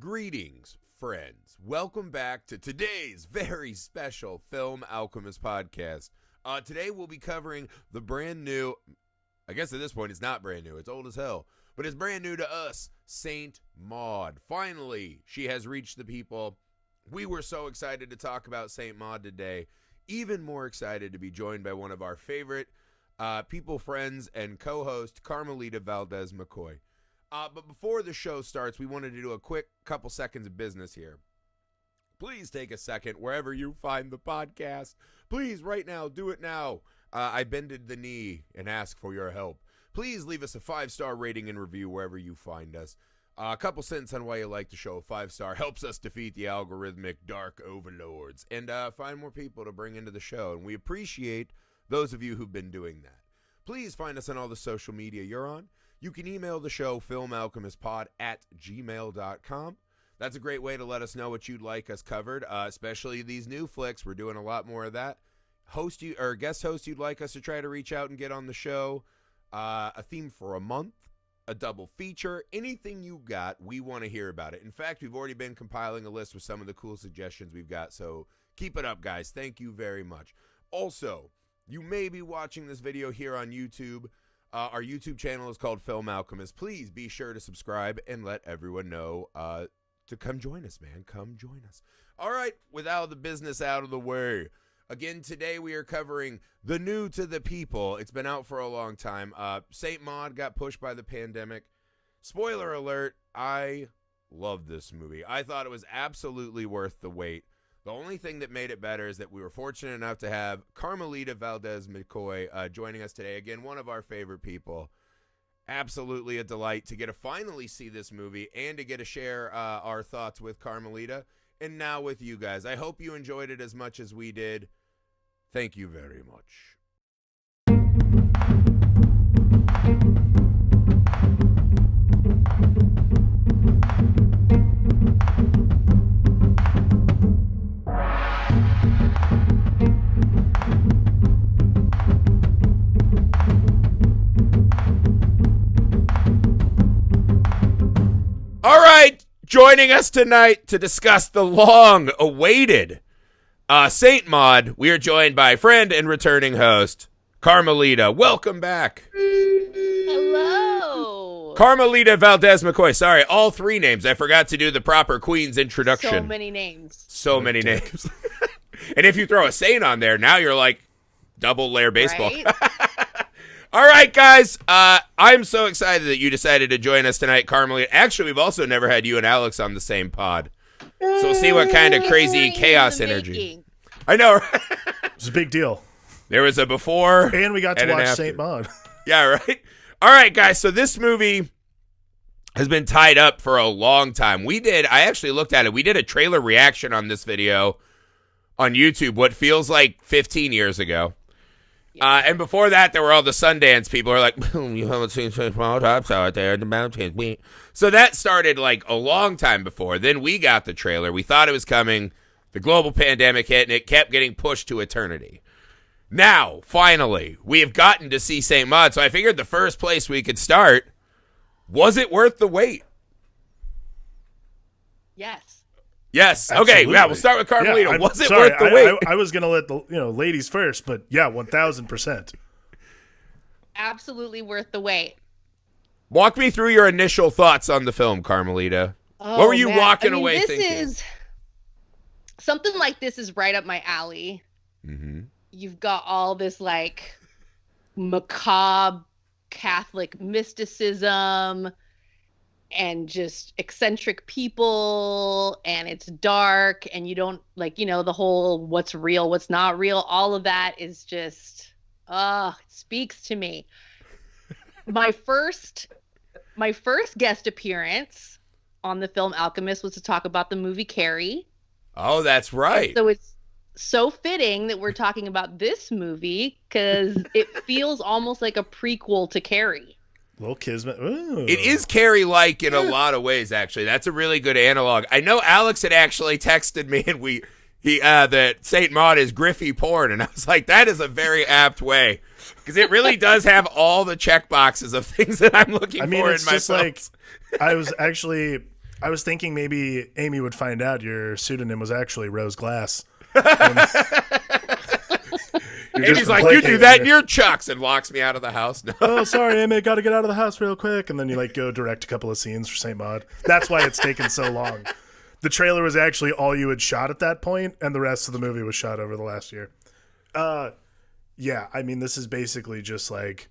Greetings, friends. Welcome back to today's very special Film Alchemist podcast. Today we'll be covering the brand new, I guess at this point it's not brand new, it's old as hell, but it's brand new to us, Saint Maud. Finally, she has reached the people. We were so excited to talk about Saint Maud today. Even more excited to be joined by one of our favorite people, friends, and co-host, Carmelita Valdez McKoy. But before the show starts, we wanted to do a quick couple seconds of business here. Please take a second wherever you find the podcast. Please, right now, do it now. I bended the knee and ask for your help. Please leave us a 5-star rating and review wherever you find us. A couple cents on why you like the show. 5-star helps us defeat the algorithmic dark overlords and find more people to bring into the show. And we appreciate those of you who've been doing that. Please find us on all the social media you're on. You can email the show, filmalchemistpod@gmail.com. That's a great way to let us know what you'd like us covered, especially these new flicks. We're doing a lot more of that. Guest host you'd like us to try to reach out and get on the show. A theme for a month, a double feature, anything you got, we want to hear about it. In fact, we've already been compiling a list with some of the cool suggestions we've got, so keep it up, guys. Thank you very much. Also, you may be watching this video here on YouTube. Our YouTube channel is called Film Alchemist. Please be sure to subscribe and let everyone know to come join us, man. Come join us. All right, with all the business out of the way. Again, today we are covering the new to the people. It's been out for a long time. Saint Maud got pushed by the pandemic. Spoiler alert, I love this movie. I thought it was absolutely worth the wait. The only thing that made it better is that we were fortunate enough to have Carmelita Valdez McKoy joining us today. Again, one of our favorite people. Absolutely a delight to get to finally see this movie and to get to share our thoughts with Carmelita and now with you guys. I hope you enjoyed it as much as we did. Thank you very much. All right, joining us tonight to discuss the long-awaited Saint Maud, we are joined by friend and returning host, Carmelita. Welcome back. Hello. Carmelita Valdez McKoy. Sorry, all three names. I forgot to do the proper Queen's introduction. So many names. So many names. And if you throw a Saint on there, now you're like double layer baseball. Right? All right, guys. I'm so excited that you decided to join us tonight, Carmelita. Actually, we've also never had you and Alex on the same pod. So we'll see what kind of crazy chaos energy. I know, right? It's a big deal. There was a before. And we got to watch Saint Maud. Yeah, right? All right, guys. So this movie has been tied up for a long time. I actually looked at it. We did a trailer reaction on this video on YouTube, what feels like 15 years ago. And before that, there were all the Sundance people who are like, you haven't seen Saint Maud out there in the mountains. So that started like a long time before. Then we got the trailer. We thought it was coming. The global pandemic hit, and it kept getting pushed to eternity. Now, finally, we have gotten to see Saint Maud. So I figured the first place we could start, was it worth the wait? Yes. Yes. Absolutely. Okay. Yeah, we'll start with Carmelita. Yeah, was it worth the wait? I was going to let the ladies first, but yeah, 1,000%. Absolutely worth the wait. Walk me through your initial thoughts on the film, Carmelita. What were you walking away thinking? Something like this is right up my alley. Mm-hmm. You've got all this like macabre Catholic mysticism and just eccentric people, and it's dark, and you don't the whole what's real, what's not real. All of that is just, it speaks to me. My first guest appearance on the Film Alchemist was to talk about the movie Carrie. Oh, that's right. And so it's so fitting that we're talking about this movie because it feels almost like a prequel to Carrie. Little Kismet. Ooh. It is Carrie-like in a lot of ways, actually. That's a really good analog. I know Alex had actually texted me, and that Saint Maud is Griffey porn, and I was like, that is a very apt way, because it really does have all the check boxes of things that I'm looking for in my it's just films. like, I was actually I was thinking maybe Amy would find out your pseudonym was actually Rose Glass. And he's like, you do that in your chucks, and locks me out of the house. No. Oh, sorry, Amy, got to get out of the house real quick. And then you like go direct a couple of scenes for St. Maud. That's why it's taken so long. The trailer was actually all you had shot at that point, and the rest of the movie was shot over the last year. Yeah, I mean, this is basically just like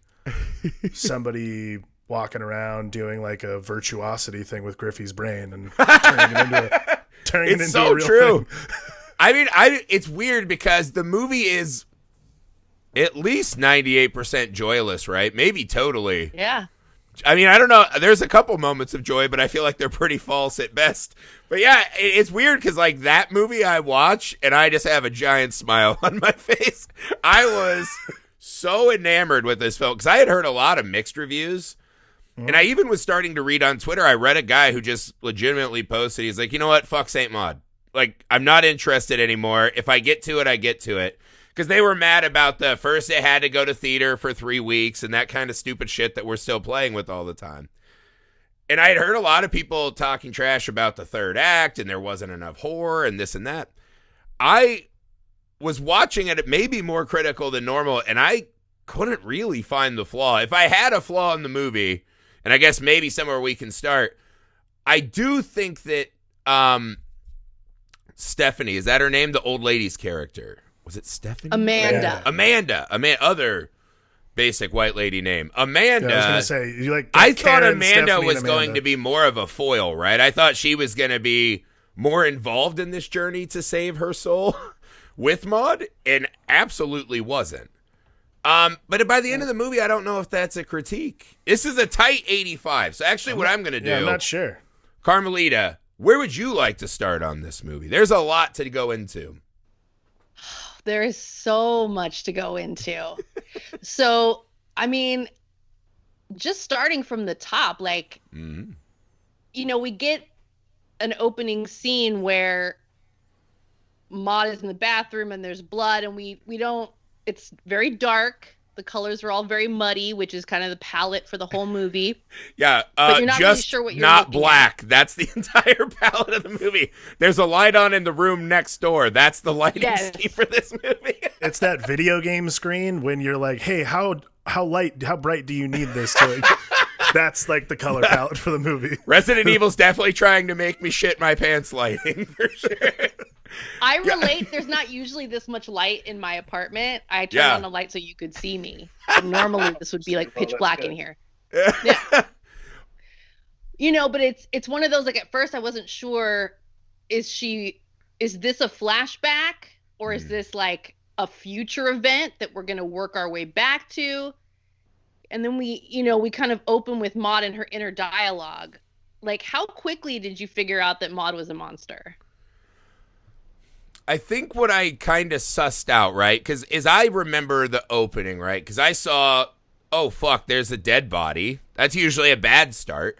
somebody walking around doing like a virtuosity thing with Griffey's brain and turning it into a real thing. I mean, it's weird because the movie is at least 98% joyless, right? Maybe totally. Yeah. I mean, I don't know. There's a couple moments of joy, but I feel like they're pretty false at best. But yeah, it's weird because like that movie I watch and I just have a giant smile on my face. I was so enamored with this film because I had heard a lot of mixed reviews. And I even was starting to read on Twitter. I read a guy who just legitimately posted. He's like, you know what? Fuck St. Maud. Like, I'm not interested anymore. If I get to it, I get to it. Because they were mad about the first it had to go to theater for 3 weeks and that kind of stupid shit that we're still playing with all the time. And I had heard a lot of people talking trash about the third act and there wasn't enough horror and this and that. I was watching it maybe more critical than normal, and I couldn't really find the flaw. If I had a flaw in the movie, and I guess maybe somewhere we can start, I do think that Stephanie, is that her name? The old lady's character. Was it Stephanie? Amanda. Other basic white lady name. Amanda. Yeah, I was going to say, you like. I Karen, thought Amanda Stephanie, was and going to be more of a foil, right? I thought she was going to be more involved in this journey to save her soul with Maud, and absolutely wasn't. But by the end of the movie, I don't know if that's a critique. This is a tight 85. So actually what I'm going to do. Yeah, I'm not sure. Carmelita, where would you like to start on this movie? There's a lot to go into. There is so much to go into. So, I mean, just starting from the top, like, you know, we get an opening scene where Maud is in the bathroom and there's blood, and we don't, it's very dark. The colors are all very muddy, which is kind of the palette for the whole movie. Yeah, but you're not really just sure what you're not looking black. That's the entire palette of the movie. There's a light on in the room next door. That's the lighting scheme for this movie. It's that video game screen when you're like, hey, how bright do you need this to? That's like the color palette for the movie. Resident Evil's definitely trying to make me shit my pants lighting for sure. I relate. There's not usually this much light in my apartment. I turn on the light so you could see me. And normally this would be like pitch black in here. Yeah. You know, but it's one of those, like, at first I wasn't sure, is this a flashback or is this like a future event that we're going to work our way back to? And then we kind of open with Maud and her inner dialogue. Like, how quickly did you figure out that Maud was a monster? I think what I kind of sussed out, right? Because as I remember the opening, right? Because I saw, oh, fuck, there's a dead body. That's usually a bad start.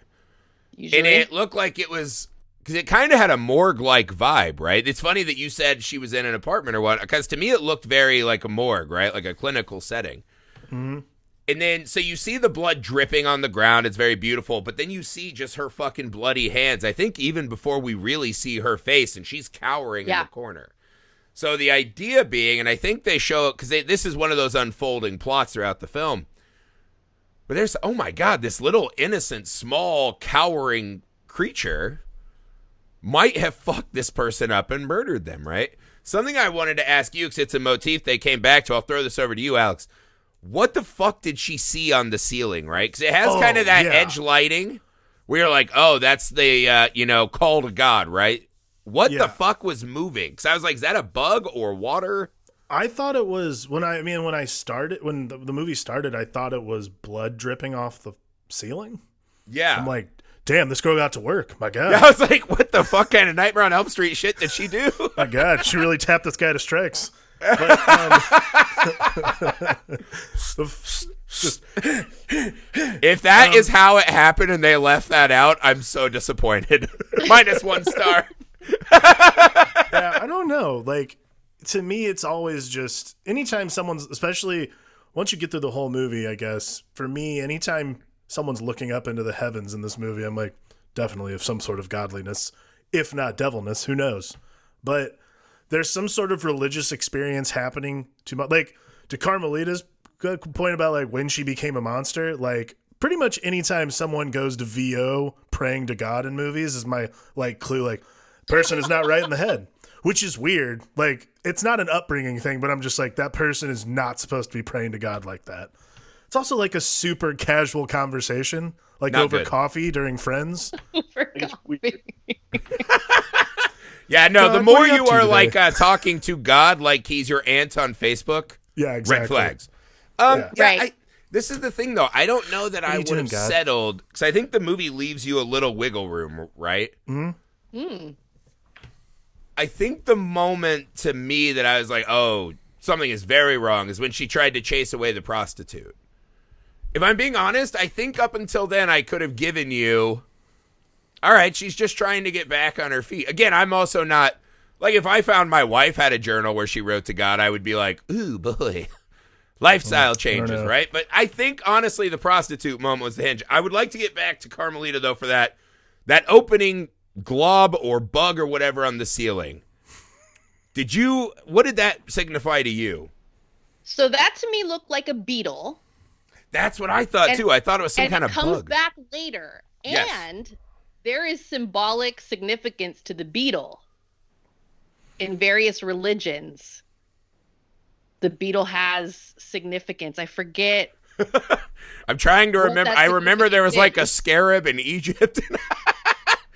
Usually. And it looked like it was, because it kind of had a morgue-like vibe, right? It's funny that you said she was in an apartment or what, because to me it looked very like a morgue, right? Like a clinical setting. Mm-hmm. And then, so you see the blood dripping on the ground. It's very beautiful. But then you see just her fucking bloody hands. I think even before we really see her face, and she's cowering in the corner. So the idea being, and I think they show it, because this is one of those unfolding plots throughout the film. But there's, oh my God, this little innocent, small, cowering creature might have fucked this person up and murdered them, right? Something I wanted to ask you, because it's a motif they came back to. I'll throw this over to you, Alex. What the fuck did she see on the ceiling, right? Because it has kind of that edge lighting where you're like, oh, that's the, call to God, right? What the fuck was moving? Because I was like, is that a bug or water? I thought it was, when the movie started, I thought it was blood dripping off the ceiling. Yeah. I'm like, damn, this girl got to work. My God. Yeah, I was like, what the fuck kind of Nightmare on Elm Street shit did she do? My God, she really tapped this guy to strikes. But, if that is how it happened and they left that out, I'm so disappointed. -1 star. Yeah, I don't know. Like, to me, it's always just anytime someone's, especially once you get through the whole movie, I guess, for me, anytime someone's looking up into the heavens in this movie, I'm like, definitely of some sort of godliness, if not devilness, who knows? But there's some sort of religious experience happening to Carmelita's point about like when she became a monster, like pretty much anytime someone goes to VO praying to God in movies is my like clue, like person is not right in the head, which is weird. Like it's not an upbringing thing, but I'm just like, that person is not supposed to be praying to God like that. It's also like a super casual conversation, like Not over good. coffee during Friends. For It's coffee. weird. Yeah, no, the God, more what are you you up to are today? like talking to God like he's your aunt on Facebook, Yeah, exactly. red flags. Yeah. Right. This is the thing, though. I don't know that are I you would doing, have God? settled, because I think the movie leaves you a little wiggle room, right? I think the moment to me that I was like, oh, something is very wrong is when she tried to chase away the prostitute. If I'm being honest, I think up until then I could have given you, all right, she's just trying to get back on her feet. Again, I'm also not, like if I found my wife had a journal where she wrote to God, I would be like, ooh, boy, lifestyle changes, know. right? But I think, honestly, the prostitute moment was the hinge. I would like to get back to Carmelita, though, for that opening glob or bug or whatever on the ceiling. What did that signify to you? So that to me looked like a beetle. That's what I thought, And- too. I thought it was some and kind it of comes bug. back later. Yes. And there is symbolic significance to the beetle in various religions. The beetle has significance. I forget. I'm trying to what remember. that I remember there was like a significance scarab in Egypt.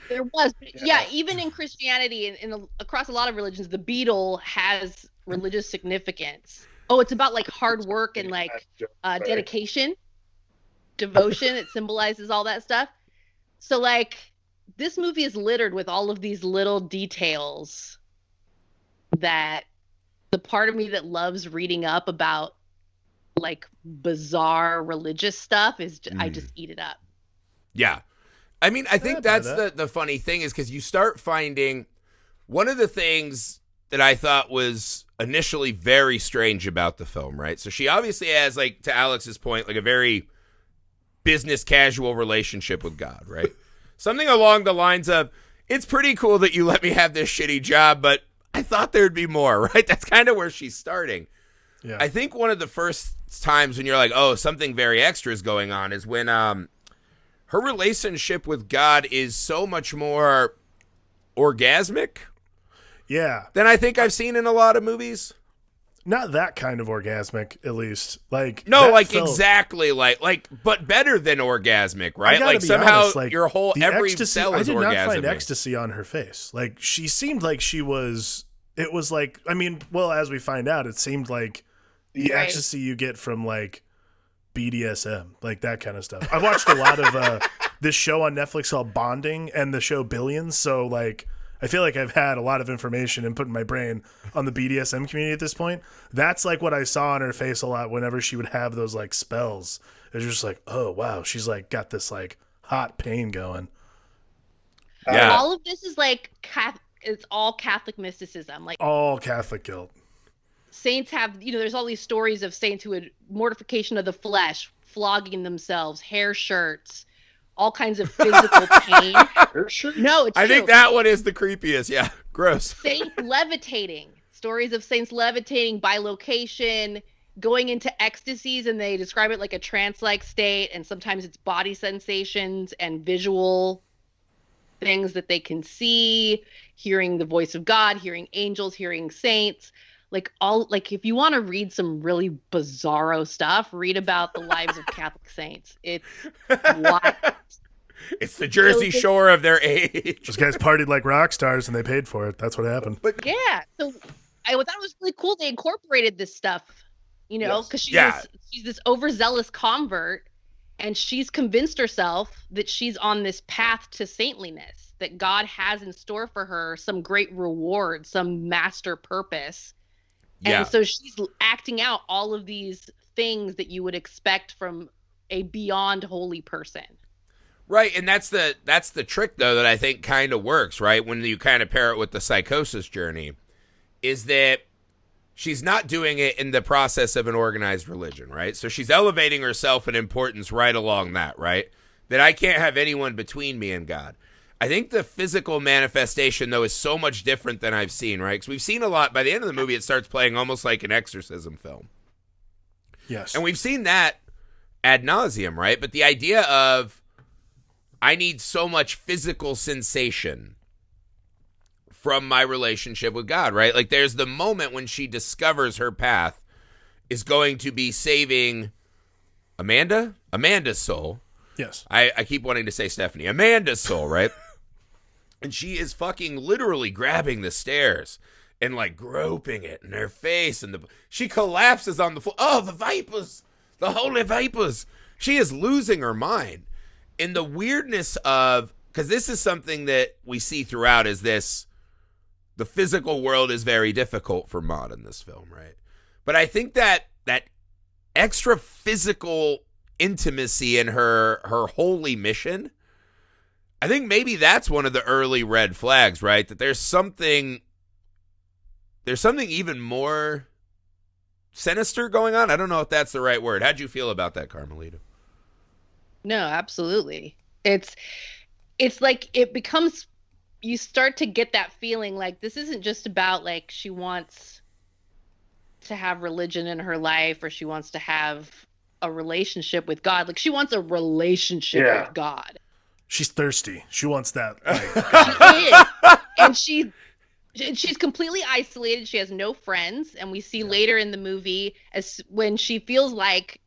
There was, yeah. Even in Christianity and across a lot of religions, the beetle has religious significance. Oh, it's about like hard work and like dedication, devotion. It symbolizes all that stuff. So like this movie is littered with all of these little details that the part of me that loves reading up about like bizarre religious stuff is I just eat it up. Yeah. I mean, I think buy that's that. the funny thing is because you start finding one of the things that I thought was initially very strange about the film, right? So she obviously has, like, to Alex's point, like a very business casual relationship with God, right? Something along the lines of, it's pretty cool that you let me have this shitty job, but I thought there'd be more, right? That's kind of where she's starting. Yeah. I think one of the first times when you're like, oh, something very extra is going on is when her relationship with God is so much more orgasmic Yeah. than I think I've seen in a lot of movies. Not that kind of orgasmic, at least. Like No, that like felt- exactly like, but better than orgasmic, I right? gotta Like be somehow honest, like, your whole the every ecstasy, cell I is did not find orgasming. ecstasy on her face. Like she seemed like she was. It was like, I mean, well, as we find out, it seemed like the Right. ecstasy you get from like BDSM, like that kind of stuff. I've watched a lot of this show on Netflix called Bonding and the show Billions. So like, I feel like I've had a lot of information and put in my brain on the BDSM community at this point. That's like what I saw on her face a lot whenever she would have those like spells. It was just like, oh wow, she's like got this like hot pain going. Yeah. All of this is like it's all Catholic mysticism. Like All Catholic guilt. saints have, there's all these stories of saints who had mortification of the flesh, flogging themselves, hair shirts, all kinds of physical pain. Sure. No, it's I true. think that one is the creepiest. Yeah, gross. Saints levitating. Stories of saints levitating by location, going into ecstasies, and they describe it like a trance-like state, and sometimes it's body sensations and visual things that they can see, hearing the voice of God, hearing angels, hearing saints. Like if you want to read some really bizarro stuff, read about the lives of Catholic saints. It's wild. It's the Jersey So- Shore of their age. Those guys partied like rock stars and they paid for it. That's what happened. Yeah. So I thought it was really cool they incorporated this stuff, Yes. because Yeah. she's this overzealous convert, and she's convinced herself that she's on this path to saintliness, that God has in store for her some great reward, some master purpose. Yeah. And so she's acting out all of these things that you would expect from a beyond holy person. Right, and that's the trick though that I think kind of works, right? When you kind of pair it with the psychosis journey, is that she's not doing it in the process of an organized religion, right? So she's elevating herself in importance right along that, right? That I can't have anyone between me and God. I think the physical manifestation, though, is so much different than I've seen, right? Because we've seen a lot. By the end of the movie, it starts playing almost like an exorcism film. Yes. And we've seen that ad nauseum, right? But the idea of I need so much physical sensation from my relationship with God, right? Like there's the moment when she discovers her path is going to be saving Amanda's soul. Yes. I keep wanting to say Stephanie. Amanda's soul, right? And she is fucking literally grabbing the stairs and like groping it in her face. And she collapses on the floor. Oh, the vipers. The holy vipers. She is losing her mind. In the weirdness of, because this is something that we see throughout, is this, the physical world is very difficult for Maud in this film, right? But I think that extra physical intimacy in her holy mission, I think maybe that's one of the early red flags, right? That there's something even more sinister going on. I don't know if that's the right word. How'd you feel about that, Carmelita? No, absolutely. It's like it becomes, you start to get that feeling like this isn't just about like she wants to have religion in her life or she wants to have a relationship with God. Like she wants a relationship with God. She's thirsty. She wants that. Like, and she's completely isolated. She has no friends. And we see later in the movie as when she feels like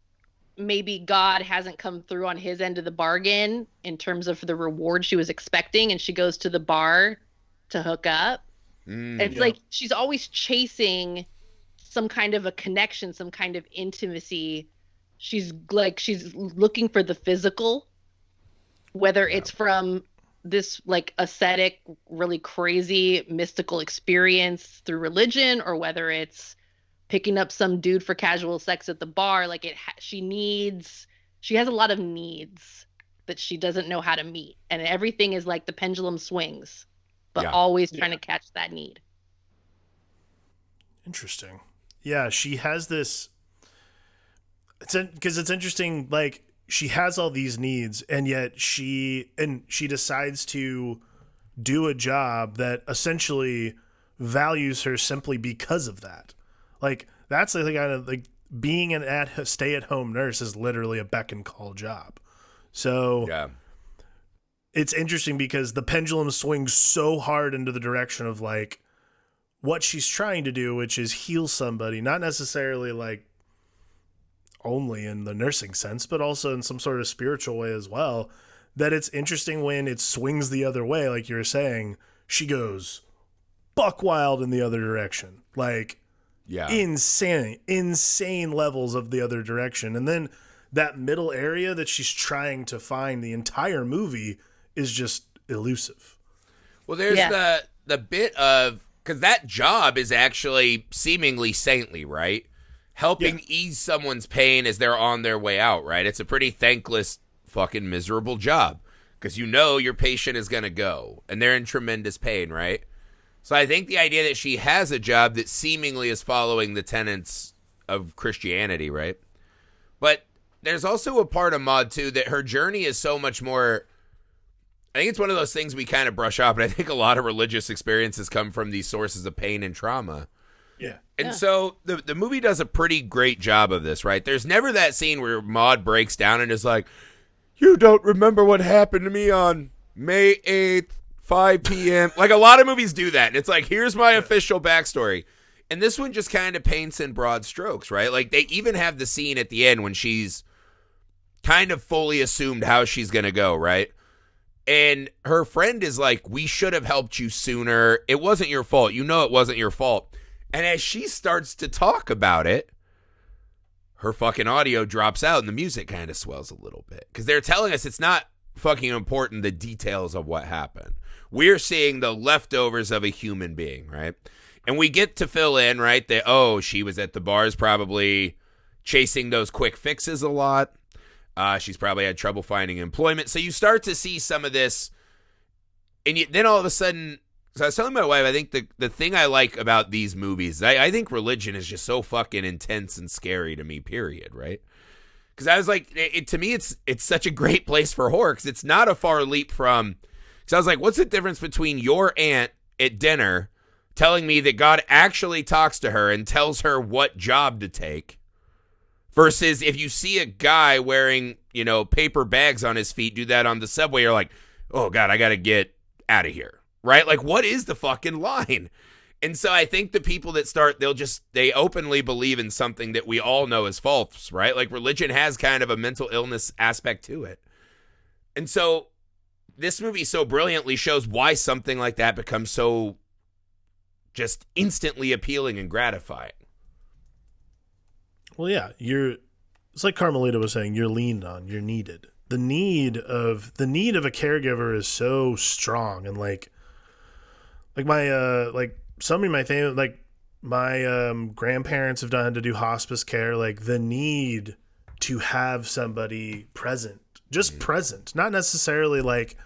maybe God hasn't come through on his end of the bargain in terms of the reward she was expecting, and she goes to the bar to hook up. It's like she's always chasing some kind of a connection, some kind of intimacy. She's looking for the physical, whether it's from this like ascetic, really crazy mystical experience through religion, or whether it's picking up some dude for casual sex at the bar. Like she has a lot of needs that she doesn't know how to meet. And everything is like the pendulum swings, but always trying to catch that need. Interesting. Yeah, she has this, because it's interesting, like she has all these needs and yet she decides to do a job that essentially values her simply because of that. Like that's the kind of like being an stay-at-home nurse is literally a beck and call job. So it's interesting because the pendulum swings so hard into the direction of like what she's trying to do, which is heal somebody, not necessarily like only in the nursing sense, but also in some sort of spiritual way as well. That it's interesting when it swings the other way, like you were saying, she goes buck wild in the other direction. Like insane levels of the other direction. And then that middle area that she's trying to find the entire movie is just elusive. Well, there's the bit of, because that job is actually seemingly saintly, right? Helping ease someone's pain as they're on their way out, right? It's a pretty thankless, fucking miserable job because you know your patient is going to go and they're in tremendous pain, right? So I think the idea that she has a job that seemingly is following the tenets of Christianity, right? But there's also a part of Maud, too, that her journey is so much more... I think it's one of those things we kind of brush off, but I think a lot of religious experiences come from these sources of pain and trauma. Yeah. And so the movie does a pretty great job of this, right? There's never that scene where Maud breaks down and is like, you don't remember what happened to me on May 8th, 5 p.m. Like a lot of movies do that. And it's like, here's my official backstory. And this one just kind of paints in broad strokes, right? Like they even have the scene at the end when she's kind of fully assumed how she's going to go, right? And her friend is like, we should have helped you sooner. It wasn't your fault. You know it wasn't your fault. And as she starts to talk about it, her fucking audio drops out and the music kind of swells a little bit. Because they're telling us it's not fucking important, the details of what happened. We're seeing the leftovers of a human being, right? And we get to fill in, right, that, oh, she was at the bars probably chasing those quick fixes a lot. She's probably had trouble finding employment. So you start to see some of this. And then all of a sudden, so I was telling my wife, I think the thing I like about these movies, I think religion is just so fucking intense and scary to me, period, right? Because I was like, to me, it's such a great place for horror because it's not a far leap from, So I was like, what's the difference between your aunt at dinner telling me that God actually talks to her and tells her what job to take versus if you see a guy wearing, paper bags on his feet do that on the subway, you're like, oh, God, I got to get out of here, right? Like, what is the fucking line? And so I think the people that start, they openly believe in something that we all know is false, right? Like religion has kind of a mental illness aspect to it. And so this movie so brilliantly shows why something like that becomes so just instantly appealing and gratifying. Well, yeah, it's like Carmelita was saying, you're leaned on, you're needed. The need of a caregiver is so strong, and like my some of my family, like my grandparents have had to do hospice care. Like the need to have somebody present, just present, not necessarily like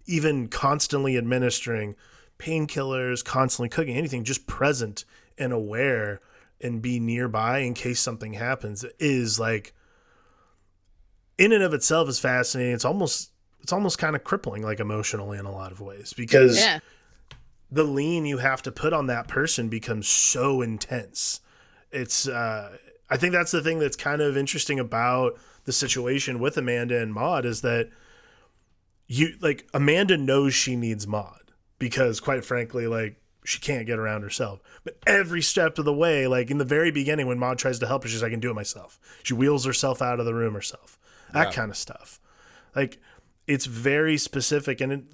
even constantly administering painkillers, constantly cooking, anything, just present and aware and be nearby in case something happens is like in and of itself is fascinating. It's almost kind of crippling, like emotionally in a lot of ways, because the lean you have to put on that person becomes so intense. It's I think that's the thing that's kind of interesting about the situation with Amanda and Maude is that Amanda knows she needs Maude because quite frankly, like she can't get around herself. But every step of the way, like in the very beginning when Maude tries to help her, she's like, I can do it myself. She wheels herself out of the room herself. That kind of stuff. Like it's very specific, and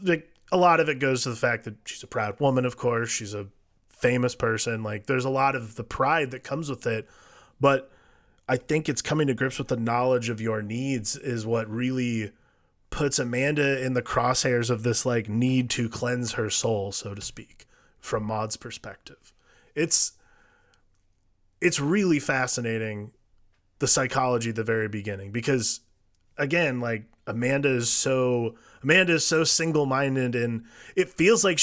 a lot of it goes to the fact that she's a proud woman, of course. She's a famous person. Like there's a lot of the pride that comes with it. But I think it's coming to grips with the knowledge of your needs is what really puts Amanda in the crosshairs of this like need to cleanse her soul, so to speak, from Maude's perspective. It's really fascinating, the psychology at the very beginning, because again, like Amanda is so single-minded, and it feels like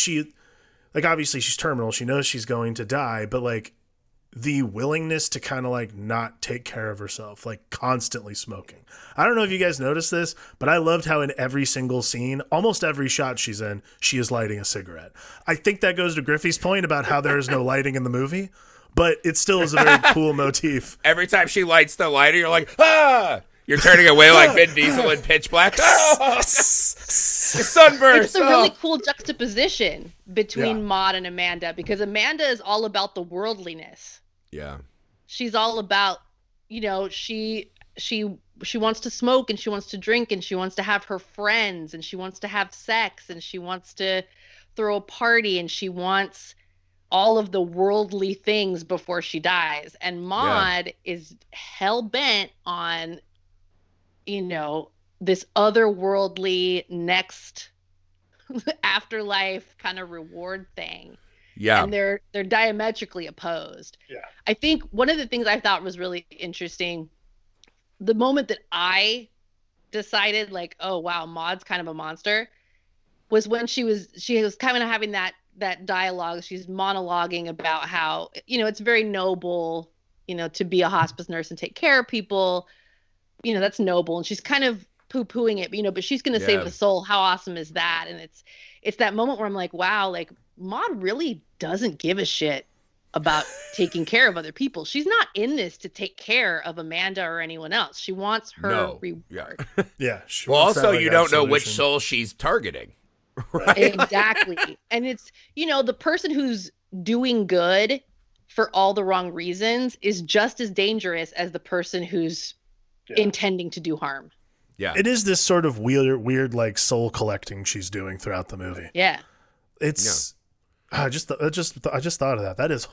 obviously she's terminal. She knows she's going to die, but like the willingness to kind of like not take care of herself, like constantly smoking. I don't know if you guys noticed this, but I loved how in every single scene, almost every shot she's in, she is lighting a cigarette. I think that goes to Griffey's point about how there is no lighting in the movie, but it still is a very cool motif. Every time she lights the lighter, you're like, ah! You're turning away like Vin Diesel in Pitch Black. Oh! Sunburst. It's a really cool juxtaposition between Maude and Amanda, because Amanda is all about the worldliness. Yeah. She's all about, she wants to smoke and she wants to drink and she wants to have her friends and she wants to have sex and she wants to throw a party and she wants all of the worldly things before she dies. And Maude is hell bent on, this otherworldly next afterlife kind of reward thing. Yeah. And they're diametrically opposed. Yeah. I think one of the things I thought was really interesting, the moment that I decided like, oh wow, Maude's kind of a monster, was when she was kind of having that dialogue. She's monologuing about how, it's very noble, to be a hospice nurse and take care of people. That's noble. And she's kind of poo-pooing it, but she's going to save the soul. How awesome is that? And it's that moment where I'm like, wow, like Maude really doesn't give a shit about taking care of other people. She's not in this to take care of Amanda or anyone else. She wants her reward. Yeah. Well, also you don't know which soul she's targeting. Right? Exactly. And it's, the person who's doing good for all the wrong reasons is just as dangerous as the person who's intending to do harm. Yeah. It is this sort of weird like soul collecting she's doing throughout the movie. Yeah. It's I just thought of that. That is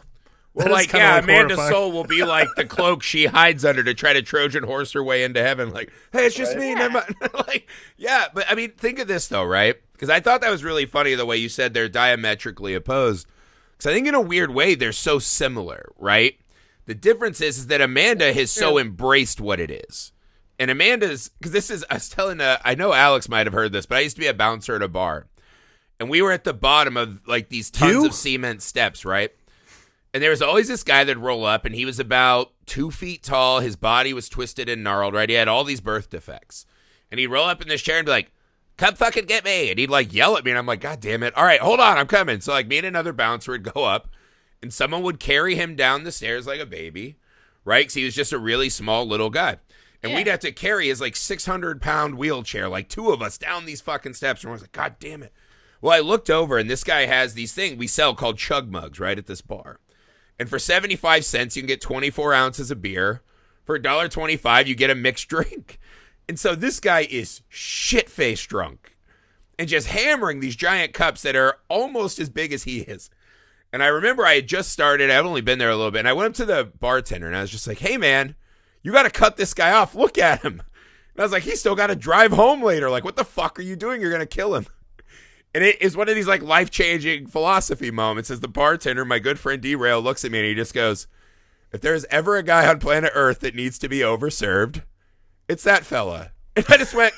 Amanda's soul will be like the cloak she hides under to try to Trojan horse her way into heaven. Like, hey, it's just me. Never mind. But I mean, think of this though, right? Because I thought that was really funny the way you said they're diametrically opposed. Because I think in a weird way they're so similar, right? The difference is that Amanda has so embraced what it is. And Amanda's, because this is, I was telling, I know Alex might have heard this, but I used to be a bouncer at a bar. And we were at the bottom of like these tons of cement steps, right? And there was always this guy that'd roll up, and he was about 2 feet tall. His body was twisted and gnarled, right? He had all these birth defects. And he'd roll up in this chair and be like, come fucking get me. And he'd like yell at me, and I'm like, God damn it. All right, hold on, I'm coming. So like me and another bouncer would go up, and someone would carry him down the stairs like a baby, right? Because he was just a really small little guy. And we'd have to carry his like 600-pound wheelchair, like two of us down these fucking steps. And I was like, God damn it. Well, I looked over, and this guy has these things we sell called chug mugs, right, at this bar. And for 75 cents, you can get 24 ounces of beer. For $1.25, you get a mixed drink. And so this guy is shit-faced drunk and just hammering these giant cups that are almost as big as he is. And I remember I had just started. I've only been there a little bit. And I went up to the bartender, and I was just like, hey, man, you got to cut this guy off. Look at him. And I was like, he's still got to drive home later. Like, what the fuck are you doing? You're going to kill him. And it is one of these like life-changing philosophy moments as the bartender, my good friend D-Rail, looks at me and he just goes, if there's ever a guy on planet Earth that needs to be overserved, it's that fella. And I just went,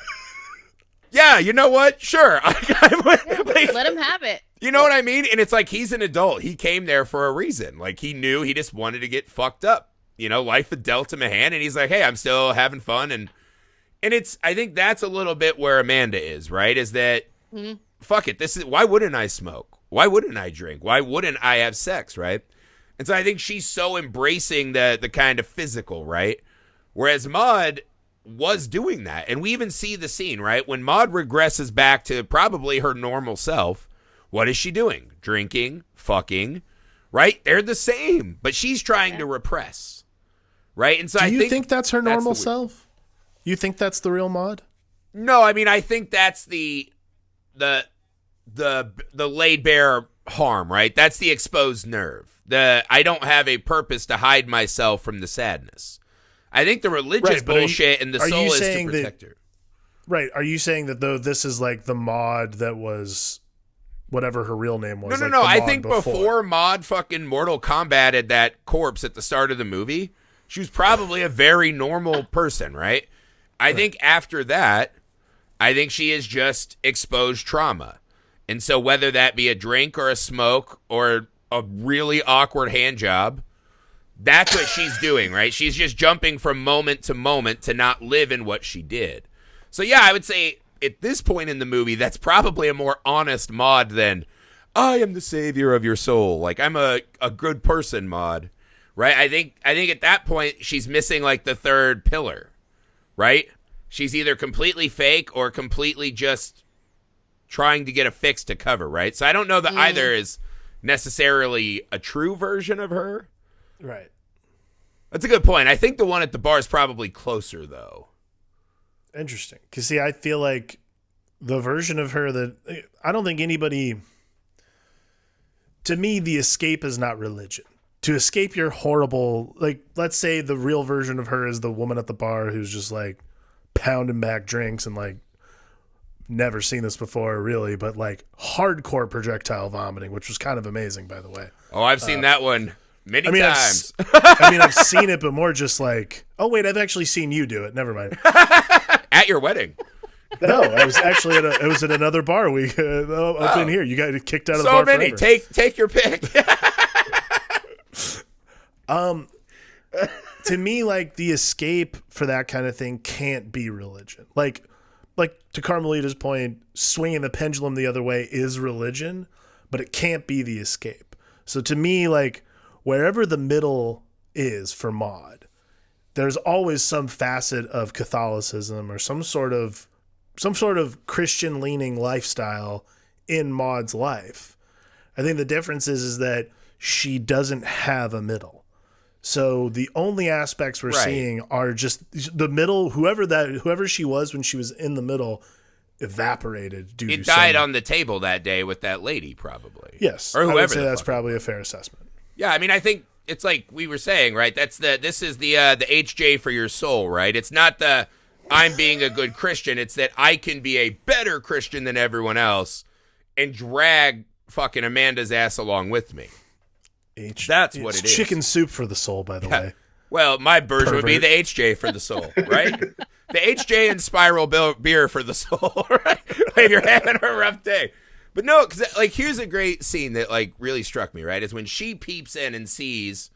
yeah, you know what? Sure. Let him have it. You know what I mean? And it's like he's an adult. He came there for a reason. Like he knew he just wanted to get fucked up. You know, life had dealt him a hand and he's like, hey, I'm still having fun. And it's, I think that's a little bit where Amanda is, right? Is that, fuck it. Why wouldn't I smoke? Why wouldn't I drink? Why wouldn't I have sex, right? And so I think she's so embracing the kind of physical, right? Whereas Maude was doing that. And we even see the scene, right? When Maude regresses back to probably her normal self, what is she doing? Drinking, fucking, right? They're the same, but she's trying to repress, right? And so Do you think that's her normal self? You think that's the real Maude? No, I mean, I think that's the laid bare harm, right? That's the exposed nerve. I don't have a purpose to hide myself from the sadness. I think the religious bullshit and the soul is to protect her. Right. Are you saying that though this is like the Maude that was whatever her real name was? No. I think before Maude fucking Mortal Kombated that corpse at the start of the movie, she was probably a very normal person, right? I think after that, I think she is just exposed trauma. And so whether that be a drink or a smoke or a really awkward hand job, that's what she's doing, right? She's just jumping from moment to moment to not live in what she did. So yeah, I would say at this point in the movie, that's probably a more honest Maude than, I am the savior of your soul. Like, I'm a good person, Maude. Right? I think at that point, she's missing like the third pillar, right? She's either completely fake or completely just trying to get a fix to cover, right? So I don't know that either is necessarily a true version of her. Right. That's a good point. I think the one at the bar is probably closer, though. Interesting. Because, see, I feel like the version of her that... I don't think anybody... To me, the escape is not religion. To escape your horrible... Like, let's say the real version of her is the woman at the bar who's just, like, pounding back drinks and, like, never seen this before, really, but, like, hardcore projectile vomiting, which was kind of amazing, by the way. Oh, I've seen that one many times. I've seen it, but more just like, oh, wait, I've actually seen you do it. Never mind. At your wedding. No, I was actually at another bar up in here. You got kicked out of the bar. So many. Forever. Take your pick. To me, like, the escape for that kind of thing can't be religion. Like to Carmelita's point, swinging the pendulum the other way is religion, but it can't be the escape. So to me, like, wherever the middle is for Maude, there's always some facet of Catholicism or some sort of Christian leaning lifestyle in Maude's life. I think the difference is that she doesn't have a middle. So the only aspects we're seeing are just the middle. Whoever she was when she was in the middle evaporated. It died on the table that day with that lady, probably. Yes, or whoever. I would say that's probably a fair assessment. Yeah, I mean, I think it's like we were saying, right? This is the HJ for your soul, right? It's not the I'm being a good Christian. It's that I can be a better Christian than everyone else and drag fucking Amanda's ass along with me. That's what it is. Chicken soup for the soul, by the way. Well, my version would be the HJ for the soul, right? The HJ and Spiral beer for the soul, right? If you're having a rough day. But no, because like here's a great scene that like really struck me, right? Is when she peeps in and sees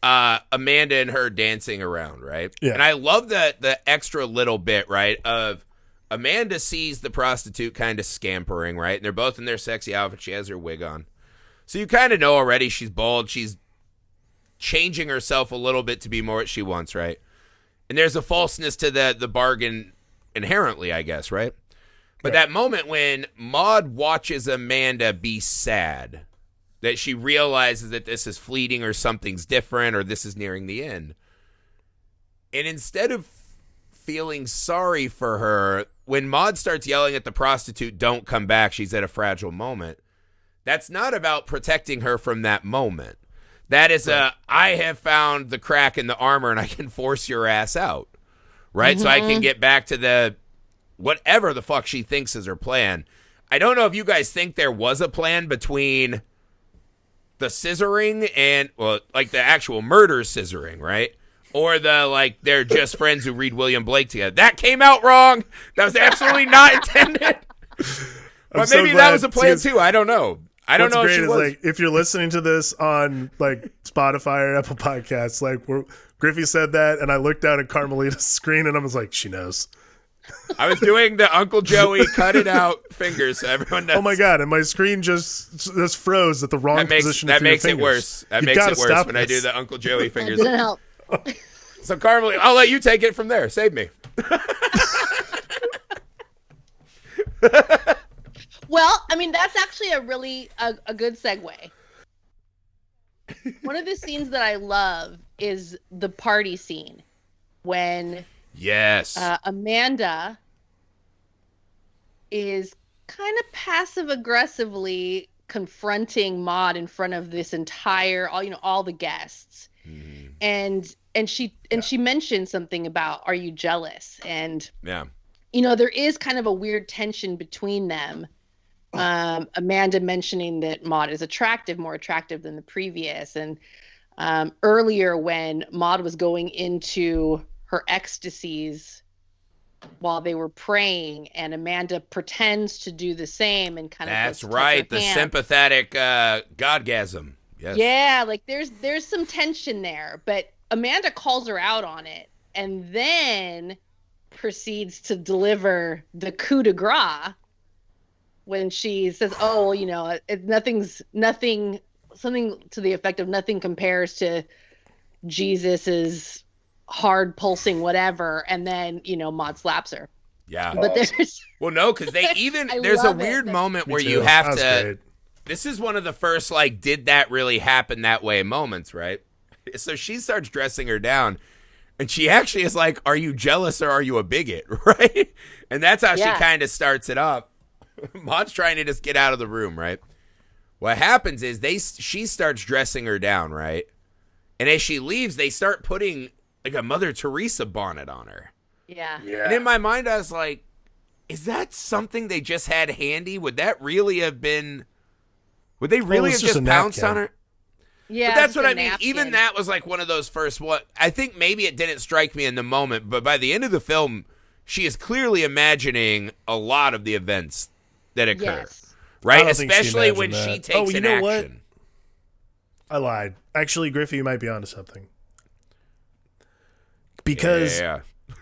Amanda and her dancing around, right? Yeah. And I love the extra little bit, right, of Amanda sees the prostitute kind of scampering, right? And they're both in their sexy outfit. She has her wig on. So you kind of know already she's bald. She's changing herself a little bit to be more what she wants, right? And there's a falseness to the bargain inherently, I guess, right? But that moment when Maud watches Amanda be sad, that she realizes that this is fleeting or something's different or this is nearing the end. And instead of feeling sorry for her, when Maud starts yelling at the prostitute, don't come back, she's at a fragile moment, that's not about protecting her from that moment. That is I have found the crack in the armor and I can force your ass out, right? So I can get back to the whatever the fuck she thinks is her plan. I don't know if you guys think there was a plan between the scissoring and, well, like the actual murder scissoring, right? Or the, like, they're just friends who read William Blake together. That came out wrong. That was absolutely not intended. But maybe that was a plan, too. I don't know. I don't know if she was. Like, if you're listening to this on, like, Spotify or Apple Podcasts, like, Griffey said that, and I looked down at Carmelita's screen, and I was like, she knows. I was doing the Uncle Joey cut it out fingers so everyone knows. Oh, my God. And my screen just froze at the wrong position. That makes it worse. That makes it worse when I do the Uncle Joey fingers. That didn't help. So, Carmelita, I'll let you take it from there. Save me. Well, I mean, that's actually a really a good segue. One of the scenes that I love is the party scene when Amanda is kind of passive aggressively confronting Maud in front of this entire all the guests. And she mentioned something about, are you jealous? And there is kind of a weird tension between them. Amanda mentioning that Maud is more attractive than the previous. And earlier when Maud was going into her ecstasies while they were praying, and Amanda pretends to do the same and kind of that's right, the sympathetic godgasm. Yes. Yeah, like there's some tension there, but Amanda calls her out on it and then proceeds to deliver the coup de grace when she says, "Oh, nothing," something to the effect of "nothing compares to Jesus's hard pulsing whatever," and then Maud slaps her. Yeah, but there's no, because there's a weird moment where you have to. Great. This is one of the first, like, did that really happen that way moments, right? So she starts dressing her down, and she actually is like, are you jealous or are you a bigot, right? And that's how she kind of starts it up. Maud's trying to just get out of the room, right? What happens is she starts dressing her down, right? And as she leaves, they start putting, like, a Mother Teresa bonnet on her. Yeah. And in my mind, I was like, is that something they just had handy? Would that really have been... Would they really have just pounced on her? Yeah, but that's what I mean. Even that was like one of those first. I think maybe it didn't strike me in the moment, but by the end of the film, she is clearly imagining a lot of the events that occur, yes. right? Especially when she takes an action. What? I lied. Actually, Griffey, you might be onto something. Because,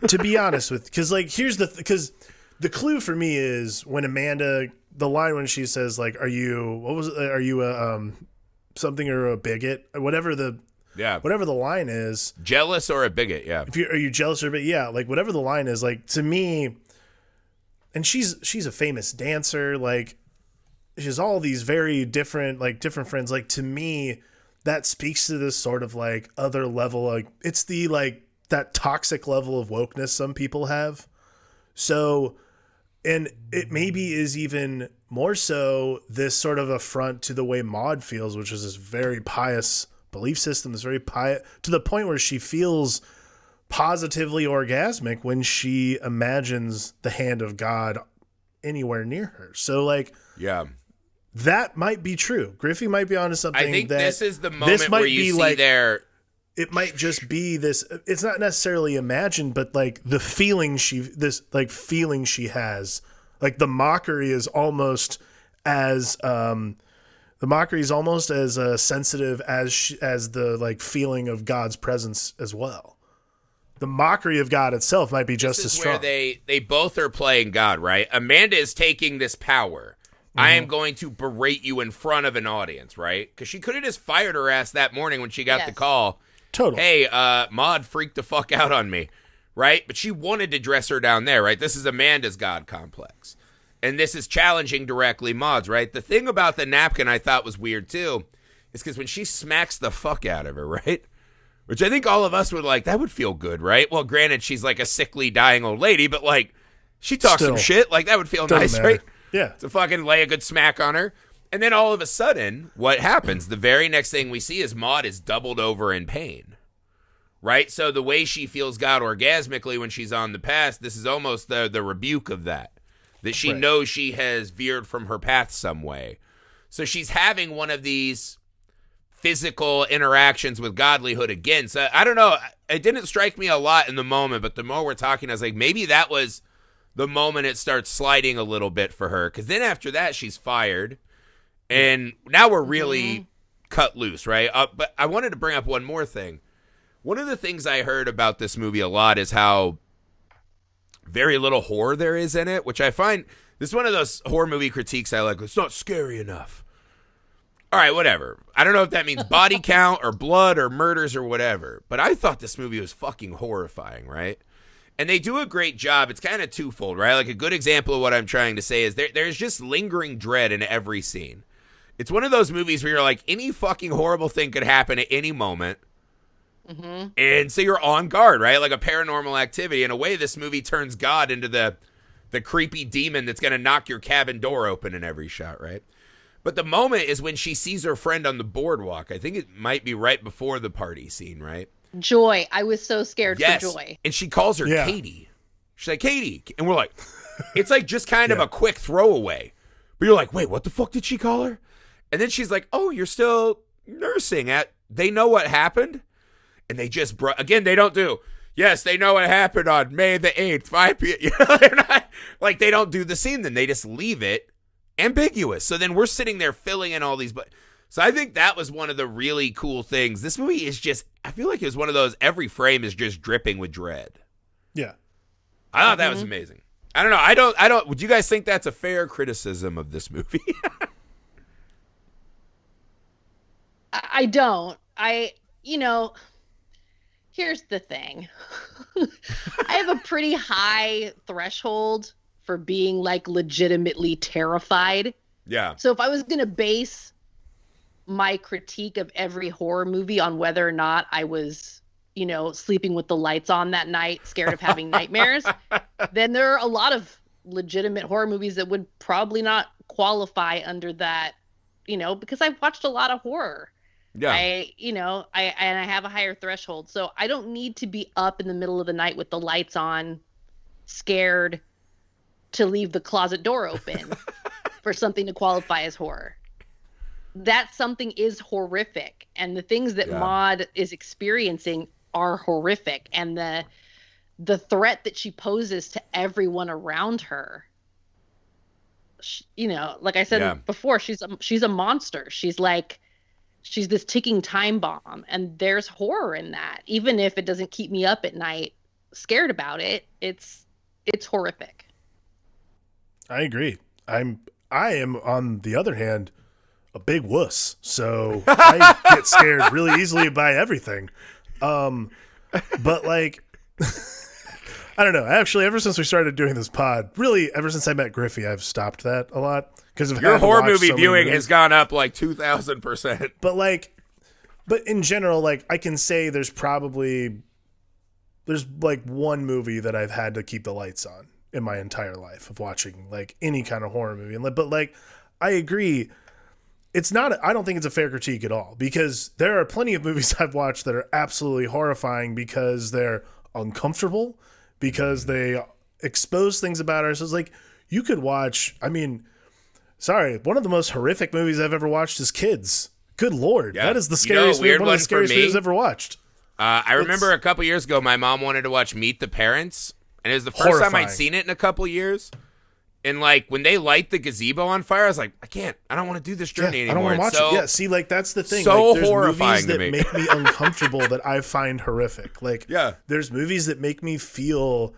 to be honest with, because because the clue for me is when Amanda. The line when she says, like, are you a something or a bigot? Whatever the line is. Jealous or a bigot, yeah. Are you jealous or a bigot? Yeah, like, whatever the line is, like, to me, and she's a famous dancer, like, she has all these very different friends. Like, to me, that speaks to this sort of, like, other level, like, it's the, like, that toxic level of wokeness some people have. So... And it maybe is even more so this sort of affront to the way Maud feels, which is this very pious belief system, this very pious, to the point where she feels positively orgasmic when she imagines the hand of God anywhere near her. So, like, that might be true. Griffey might be onto something. I think this is the moment where you see their... It might just be this. It's not necessarily imagined, but like the feeling she has, like the mockery is almost as sensitive as the like feeling of God's presence as well. the mockery of God itself might be just as strong. Where they both are playing God, right? Amanda is taking this power. I am going to berate you in front of an audience, right? Because she could have just fired her ass that morning when she got the call. Totally. Hey, Maud freaked the fuck out on me, right? But she wanted to dress her down there, right? This is Amanda's God complex. And this is challenging directly Maud's, right? The thing about the napkin I thought was weird, too, is because when she smacks the fuck out of her, right? Which I think all of us would like, that would feel good, right? Well, granted, she's like a sickly, dying old lady, but like, she talks some shit. Like, that would feel nice, matter. right? Yeah. To fucking lay a good smack on her. And then all of a sudden, what happens? The very next thing we see is Maud is doubled over in pain. Right? So the way she feels God orgasmically when she's on the path, this is almost the rebuke of that. That she knows she has veered from her path some way. So she's having one of these physical interactions with godlyhood again. So I don't know. It didn't strike me a lot in the moment, but the more we're talking, I was like, maybe that was the moment it starts sliding a little bit for her. Because then after that, she's fired. And now we're really cut loose, right? But I wanted to bring up one more thing. One of the things I heard about this movie a lot is how very little horror there is in it, which I find, this is one of those horror movie critiques I like. It's not scary enough. All right, whatever. I don't know if that means body count or blood or murders or whatever, but I thought this movie was fucking horrifying, right? And they do a great job. It's kind of twofold, right? Like a good example of what I'm trying to say is there's just lingering dread in every scene. It's one of those movies where you're like, any fucking horrible thing could happen at any moment. Mm-hmm. And so you're on guard, right? Like a paranormal activity. In a way, this movie turns God into the creepy demon that's going to knock your cabin door open in every shot, right? But the moment is when she sees her friend on the boardwalk. I think it might be right before the party scene, right? Joy. I was so scared for Joy. And she calls her Katie. She's like, Katie. And we're like, it's like just kind of a quick throwaway. But you're like, wait, what the fuck did she call her? And then she's like, oh, you're still nursing at, they know what happened? And they just, again, they don't do, yes, they know what happened on May the 8th, 5 p.m. You know, they're not, like, they don't do the scene, then they just leave it ambiguous. So then we're sitting there filling in all these, so I think that was one of the really cool things. This movie is just, I feel like it was one of those, every frame is just dripping with dread. Yeah. I thought that was amazing. I don't know. I don't, would you guys think that's a fair criticism of this movie? I don't. Here's the thing. I have a pretty high threshold for being like legitimately terrified. Yeah. So if I was going to base my critique of every horror movie on whether or not I was, sleeping with the lights on that night, scared of having nightmares, then there are a lot of legitimate horror movies that would probably not qualify under that, because I've watched a lot of horror. Yeah. I have a higher threshold. So I don't need to be up in the middle of the night with the lights on, scared to leave the closet door open for something to qualify as horror. That something is horrific. And the things that Maud is experiencing are horrific. And the threat that she poses to everyone around her, like I said before, she's a monster. She's this ticking time bomb, and there's horror in that. Even if it doesn't keep me up at night scared about it, it's horrific. I agree. I am on the other hand a big wuss, so I get scared really easily by everything. But like I don't know. Actually, ever since we started doing this pod, really ever since I met Griffey, I've stopped that a lot. Your horror movie viewing has gone up like 2,000%. But in general, like I can say there's like one movie that I've had to keep the lights on in my entire life of watching like any kind of horror movie. But like I agree, I don't think it's a fair critique at all, because there are plenty of movies I've watched that are absolutely horrifying because they're uncomfortable, because they expose things about ourselves. Like you could watch, one of the most horrific movies I've ever watched is Kids. Good Lord. Yeah. That is the scariest movie, one of the scariest movies I've ever watched. I remember a couple years ago, my mom wanted to watch Meet the Parents, and it was the first time I'd seen it in a couple years. And like when they light the gazebo on fire, I was like, I don't want to do this journey anymore. I don't want to watch so, it. Yeah, see, like that's the thing. So like, there's horrifying movies to that me. make me uncomfortable that I find horrific. Like, yeah, there's movies that make me feel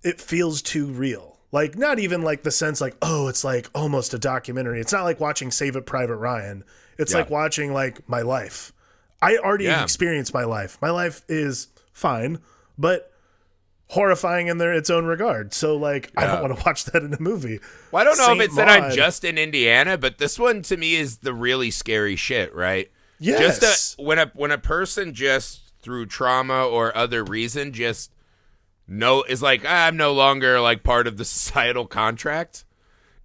it feels too real. Like, not even like the sense like, oh, it's like almost a documentary. It's not like watching Save It Private Ryan. It's like watching like my life. I already experienced my life. My life is fine, but horrifying in its own regard. So like I don't want to watch that in a movie. Well, I don't know Saint if it's that I'm Maud. just in Indiana, but this one to me is the really scary shit, right? Yes. Just when a person just through trauma or other reason just is like, I'm no longer like part of the societal contract,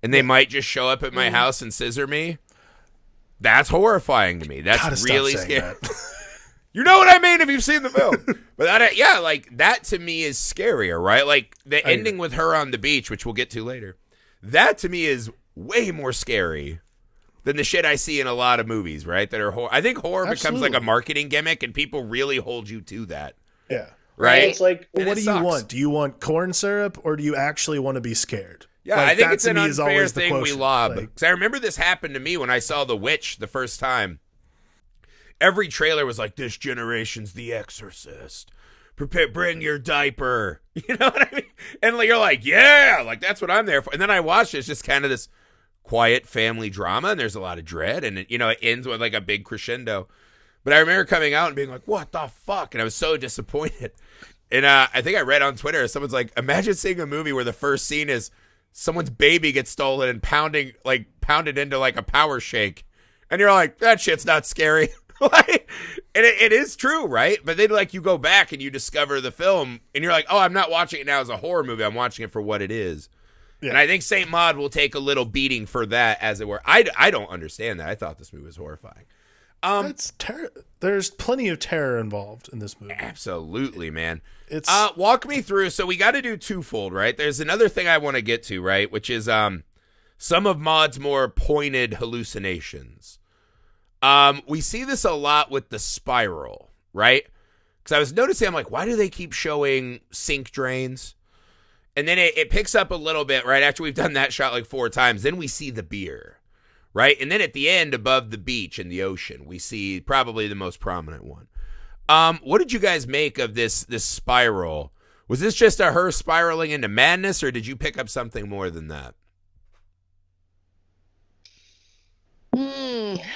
and they might just show up at my house and scissor me. That's horrifying to me. That's really scary. You know what I mean if you've seen the film. But like that to me is scarier, right? Like the ending with her on the beach, which we'll get to later. That to me is way more scary than the shit I see in a lot of movies, right? That are I think horror becomes like a marketing gimmick, and people really hold you to that. Yeah. Right? It's like, And what it do sucks. you want? Do you want corn syrup, or do you actually want to be scared? Yeah, like, I think that it's to an me is unfair always the thing we quotient. lob. Like, 'Cause I remember this happened to me when I saw The Witch the first time. Every trailer was like, this generation's The Exorcist. Prepare, bring your diaper. You know what I mean? And like, you're like, yeah, like that's what I'm there for. And then I watched it. It's just kind of this quiet family drama, and there's a lot of dread, and it ends with like a big crescendo. But I remember coming out and being like, what the fuck? And I was so disappointed. And I think I read on Twitter, someone's like, imagine seeing a movie where the first scene is someone's baby gets stolen and pounded into like a power shake. And you're like, that shit's not scary. Like, and it is true, right? But then like you go back and you discover the film and you're like, oh, I'm not watching it now as a horror movie. I'm watching it for what it is. Yeah. And I think Saint Maud will take a little beating for that, as it were. I don't understand that. I thought this movie was horrifying. There's plenty of terror involved in this movie. Absolutely, man. It's walk me through. So we got to do twofold, right? There's another thing I want to get to, right? Which is some of Maud's more pointed hallucinations. We see this a lot with the spiral, right? Because I was noticing, I'm like, why do they keep showing sink drains? And then it picks up a little bit right after we've done that shot like 4 times. Then we see the beer, right? And then at the end, above the beach in the ocean, we see probably the most prominent one. What did you guys make of this spiral? Was this just her spiraling into madness, or did you pick up something more than that?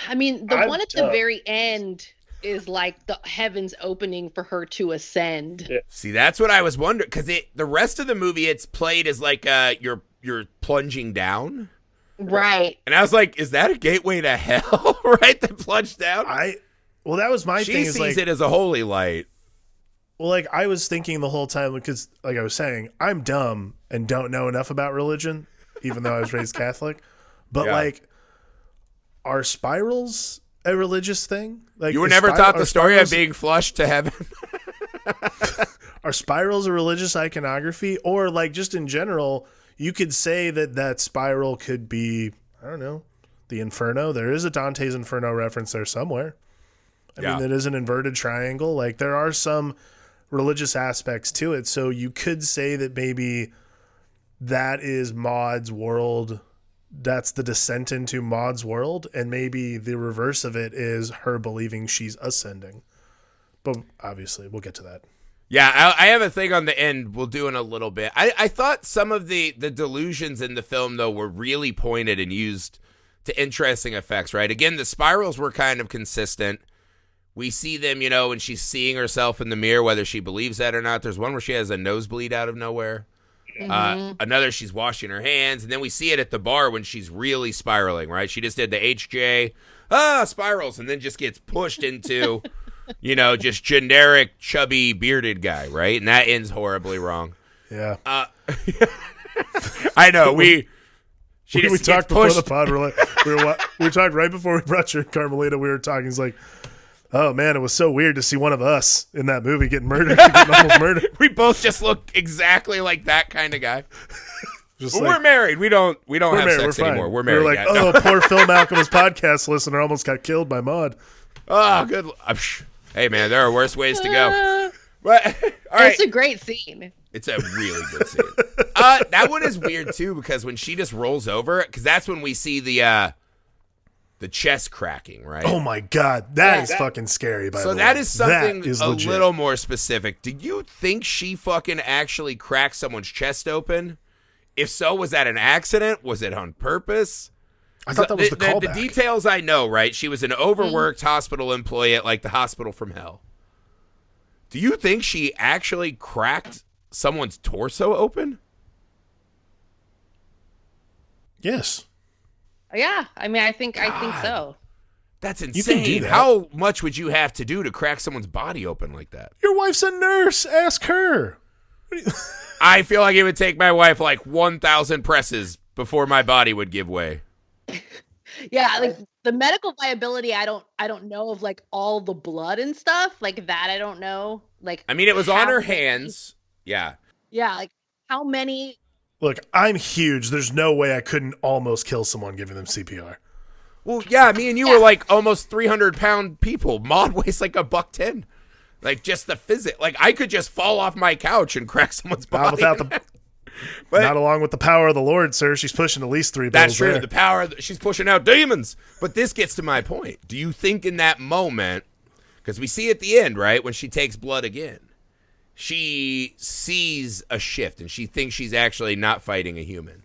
I mean, the one at the very end is like the heavens opening for her to ascend. Yeah. See, that's what I was wondering, because the rest of the movie, it's played as like you're plunging down. Right. And I was like, is that a gateway to hell, right? The plunge down? Well, that was my thing. She is sees like, it as a holy light. Well, like I was thinking the whole time, because like I was saying, I'm dumb and don't know enough about religion, even though I was raised Catholic. But like, are spirals a religious thing? Like, you were never taught the story of being flushed to heaven? Are spirals a religious iconography? Or like just in general, you could say that spiral could be, I don't know, the Inferno. There is a Dante's Inferno reference there somewhere. I mean, it is an inverted triangle. Like there are some religious aspects to it. So you could say that maybe that is Maud's world. That's the descent into Maud's world. And maybe the reverse of it is her believing she's ascending. But obviously we'll get to that. Yeah, I have a thing on the end we'll do in a little bit. I thought some of the delusions in the film, though, were really pointed and used to interesting effects, right? Again, the spirals were kind of consistent. We see them, when she's seeing herself in the mirror, whether she believes that or not. There's one where she has a nosebleed out of nowhere. Another, she's washing her hands. And then we see it at the bar when she's really spiraling, right? She just did the HJ, spirals, and then just gets pushed into... just generic, chubby, bearded guy, right? And that ends horribly wrong. Yeah. I know. We talked before the pod. We talked right before we brought you Carmelita. We were talking. He's like, oh, man, it was so weird to see one of us in that movie getting murdered. Getting almost murdered. We both just look exactly like that kind of guy. But like, we're married. We don't have sex anymore. We're married. We're like, poor Film Alchemist podcast listener almost got killed by Maud. Oh, good. Hey, man, there are worse ways to go. But all right. It's a great scene. It's a really good scene. That one is weird too because when she just rolls over, because that's when we see the chest cracking, right? Oh my god, that is fucking scary. By the way, so that is something that is a legit. little more specific. Do you think she fucking actually cracked someone's chest open? If so, was that an accident? Was it on purpose? I thought that was the callback. The details I know, right? She was an overworked hospital employee at like the hospital from hell. Do you think she actually cracked someone's torso open? Yes. Yeah, I mean, I think so. That's can insane. do that. How much would you have to do to crack someone's body open like that? Your wife's a nurse. Ask her. I feel like it would take my wife like 1,000 presses before my body would give way. Yeah, like the medical viability, I don't know of like all the blood and stuff like that. I don't know. Like, I mean, it was on how her many- hands. Yeah. Yeah, like how many? Look, I'm huge. There's no way I couldn't almost kill someone giving them CPR. Well, yeah, me and you were like almost 300-pound people. Maud weighs like $110. Like just the physics. Like I could just fall off my couch and crack someone's body. Not without the, But not along with the power of the Lord, sir. She's pushing at least 3 bills. that's true. there. The power. She's pushing out demons. But this gets to my point. Do you think in that moment, because we see at the end, right, when she takes blood again, she sees a shift and she thinks she's actually not fighting a human.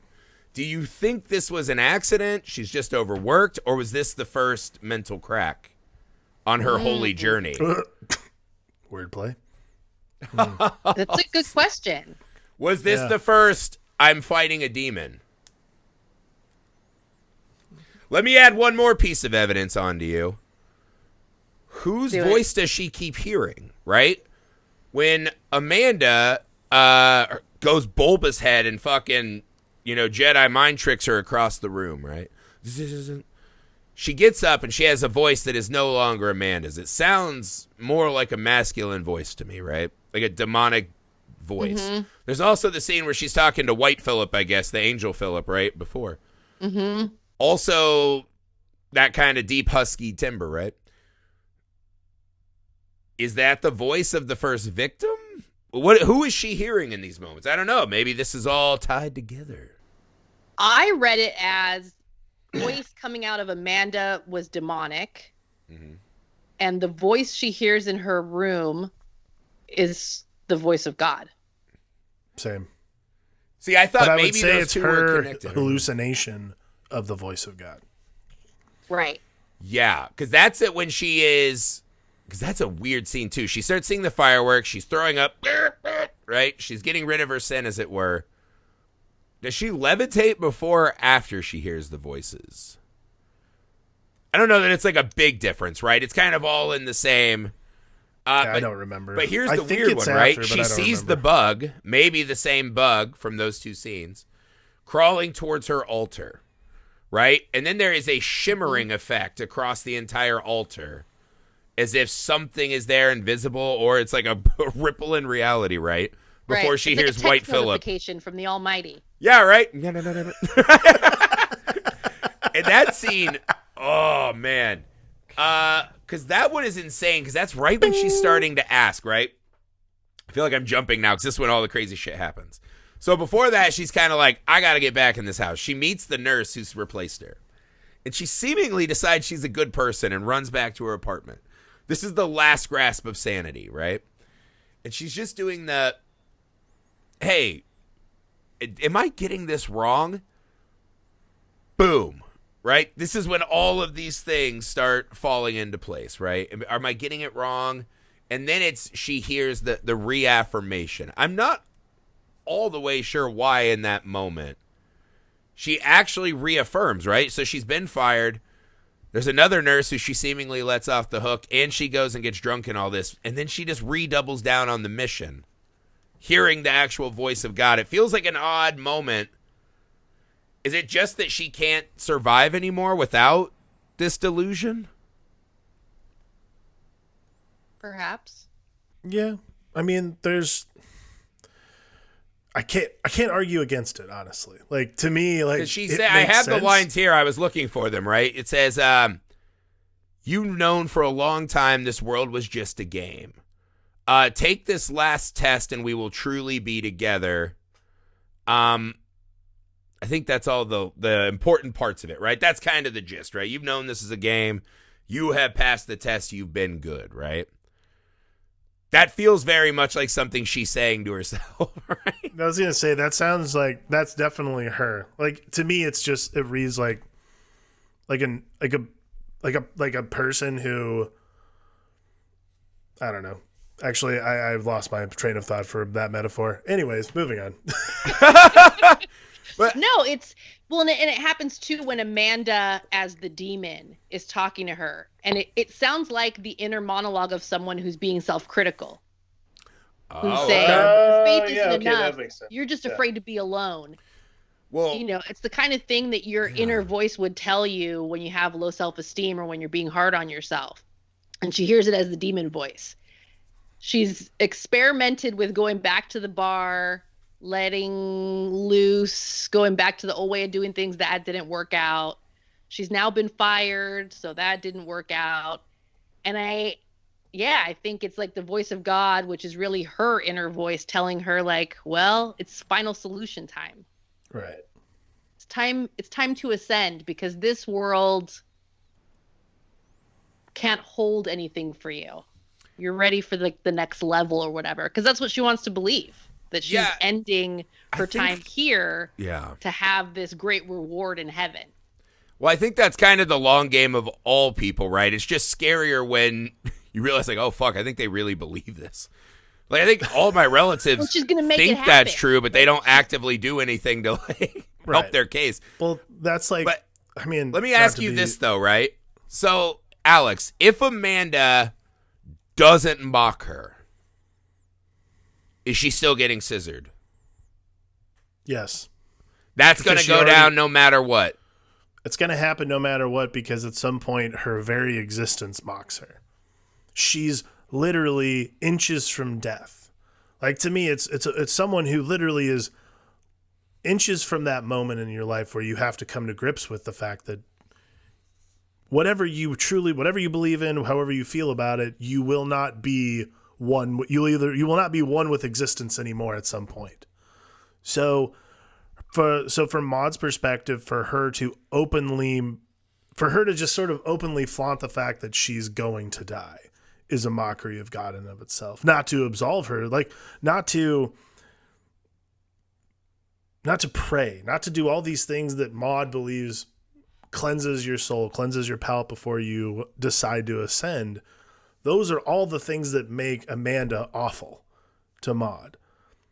Do you think this was an accident? She's just overworked, or was this the first mental crack on her holy journey? Wordplay. That's a good question. Was this Yeah. the first I'm fighting a demon? Let me add one more piece of evidence onto you. Whose Do it. voice does she keep hearing, right? When Amanda goes bulbous head and fucking, Jedi mind tricks her across the room, right? She gets up and she has a voice that is no longer Amanda's. It sounds more like a masculine voice to me, right? Like a demonic voice. Mm-hmm. There's also the scene where she's talking to White Phillip, I guess, the angel Phillip, right? Before. Mm-hmm. Also, that kind of deep husky timbre, right? Is that the voice of the first victim? Who is she hearing in these moments? I don't know. Maybe this is all tied together. I read it as voice coming out of Amanda was demonic, and the voice she hears in her room is the voice of God. Same. See, I thought But I maybe would say those it's two were her connected. hallucination of the voice of God. Right. Yeah, because that's it when she is... Because that's a weird scene, too. She starts seeing the fireworks. She's throwing up, right? She's getting rid of her sin, as it were. Does she levitate before or after she hears the voices? I don't know that it's like a big difference, right? It's kind of all in the same... I don't remember. But here's I the think weird it's one, right? after, but She I don't sees remember. the bug, maybe the same bug from those two scenes, crawling towards her altar, right? And then there is a shimmering effect across the entire altar, as if something is there invisible, or it's like a ripple in reality, right? Before Right. she It's like hears a text White Phillip. notification from the Almighty. Yeah, right? And that scene, oh, man. Because that one is insane, because that's right when she's starting to ask, right? I feel like I'm jumping now, because this is when all the crazy shit happens. So before that, she's kind of like, I got to get back in this house. She meets the nurse who's replaced her. And she seemingly decides she's a good person and runs back to her apartment. This is the last grasp of sanity, right? And she's just doing the, hey, am I getting this wrong? Boom, right? This is when all of these things start falling into place, right? Am I getting it wrong? And then she hears the reaffirmation. I'm not all the way sure why in that moment. She actually reaffirms, right? So she's been fired. There's another nurse who she seemingly lets off the hook, and she goes and gets drunk and all this. And then she just redoubles down on the mission, hearing the actual voice of God. It feels like an odd moment. Is it just that she can't survive anymore without this delusion? Perhaps. Yeah. I mean, I can't argue against it, honestly. Like, to me, like, She it said, I makes have sense. the lines here. I was looking for them, right? It says, you've known for a long time this world was just a game. take this last test and we will truly be together. I think that's all the important parts of it, right? That's kind of the gist, right? You've known this is a game. You have passed the test. You've been good, right? That feels very much like something she's saying to herself, right? I was gonna say that sounds like that's definitely her. Like to me, it reads like a person who, I don't know. Actually, I've lost my train of thought for that metaphor. Anyways, moving on. But no, it's and it happens too when Amanda as the demon is talking to her, and it sounds like the inner monologue of someone who's being self-critical, who's saying your faith isn't enough. You're just afraid to be alone. Well, it's the kind of thing that your inner voice would tell you when you have low self-esteem or when you're being hard on yourself, and she hears it as the demon voice. She's experimented with going back to the bar, letting loose, going back to the old way of doing things. That didn't work out. She's now been fired, so that didn't work out. And I think it's like the voice of God, which is really her inner voice telling her like, well, it's final solution time. Right. It's time to ascend because this world can't hold anything for you. You're ready for the next level or whatever, because that's what she wants to believe, that she's ending her time here to have this great reward in heaven. Well, I think that's kind of the long game of all people, right? It's just scarier when you realize, like, oh, fuck, I think they really believe this. Like, I think all my relatives think that's true, but they don't actively do anything to, like, help their case. Well, that's like, but, I mean, let me ask you this, though, right? So, Alex, if Amanda doesn't mock her, is she still getting scissored? Yes. That's going to go down no matter what. It's going to happen no matter what, because at some point her very existence mocks her. She's literally inches from death. Like, to me, it's someone who literally is inches from that moment in your life where you have to come to grips with the fact that whatever you believe in, however you feel about it, you will not be one. You will not be one with existence anymore at some point. So from Maud's perspective, for her to just sort of openly flaunt the fact that she's going to die is a mockery of God in and of itself. Not to absolve her, like not to pray, not to do all these things that Maud believes cleanses your soul, cleanses your palate before you decide to ascend. Those are all the things that make Amanda awful to Maud.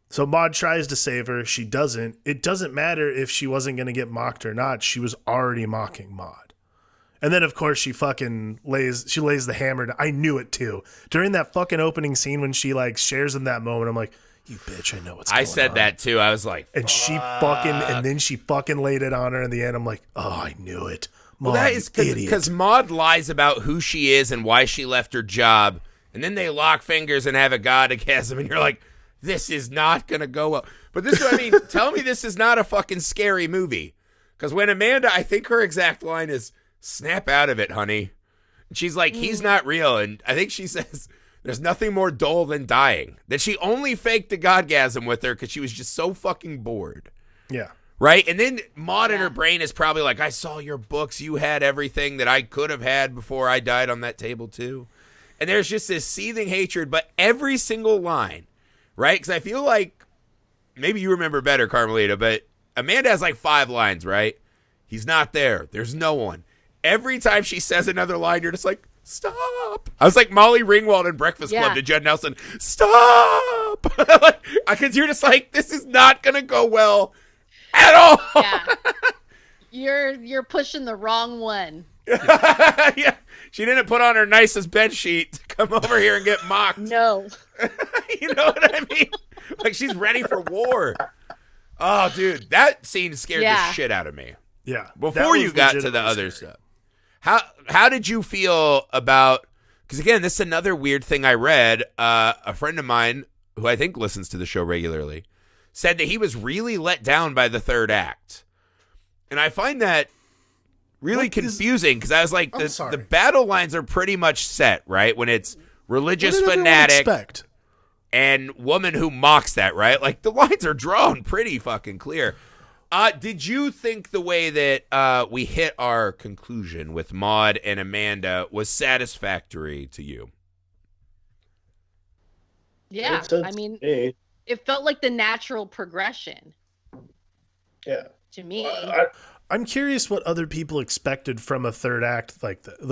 So Maud tries to save her. She doesn't. It doesn't matter if she wasn't going to get mocked or not. She was already mocking Maud. And then, of course, she lays the hammer down. I knew it, too. During that fucking opening scene when she, like, shares in that moment, I'm like, you bitch, I know what's going on. I said that, too. I was like, and fuck. then she fucking laid it on her in the end. I'm like, oh, I knew it. Maud, well, that is because Maud lies about who she is and why she left her job. And then they lock fingers and have a godgasm. And you're like, this is not going to go well. But this is what I mean. Tell me this is not a fucking scary movie. Because when Amanda, I think her exact line is, snap out of it, honey. And she's like, he's not real. And I think she says, there's nothing more dull than dying. That she only faked a godgasm with her because she was just so fucking bored. Yeah. Right? And then Maud in her brain is probably like, I saw your books. You had everything that I could have had before I died on that table too. And there's just this seething hatred. But every single line, right? Because I feel like, maybe you remember better, Carmelita, but Amanda has like 5 lines, right? He's not there. There's no one. Every time she says another line, you're just like, stop. I was like Molly Ringwald in Breakfast Club to Judd Nelson. Stop. Because you're just like, this is not going to go well at all. Yeah. You're pushing the wrong one. Yeah. She didn't put on her nicest bed sheet to come over here and get mocked. No. You know what I mean? Like, she's ready for war. Oh, dude, that scene scared the shit out of me. Yeah. Before you got to the other stuff. How did you feel about, because again, this is another weird thing I read. A friend of mine, who I think listens to the show regularly, said that he was really let down by the third act. And I find that really confusing, because I was like, the battle lines are pretty much set, right? When it's religious fanatic. and woman who mocks that, right? Like, the lines are drawn pretty fucking clear. Did you think the way that we hit our conclusion with Maude and Amanda was satisfactory to you? Yeah, I mean, it felt like the natural progression. Yeah. To me. I'm curious what other people expected from a third act like that,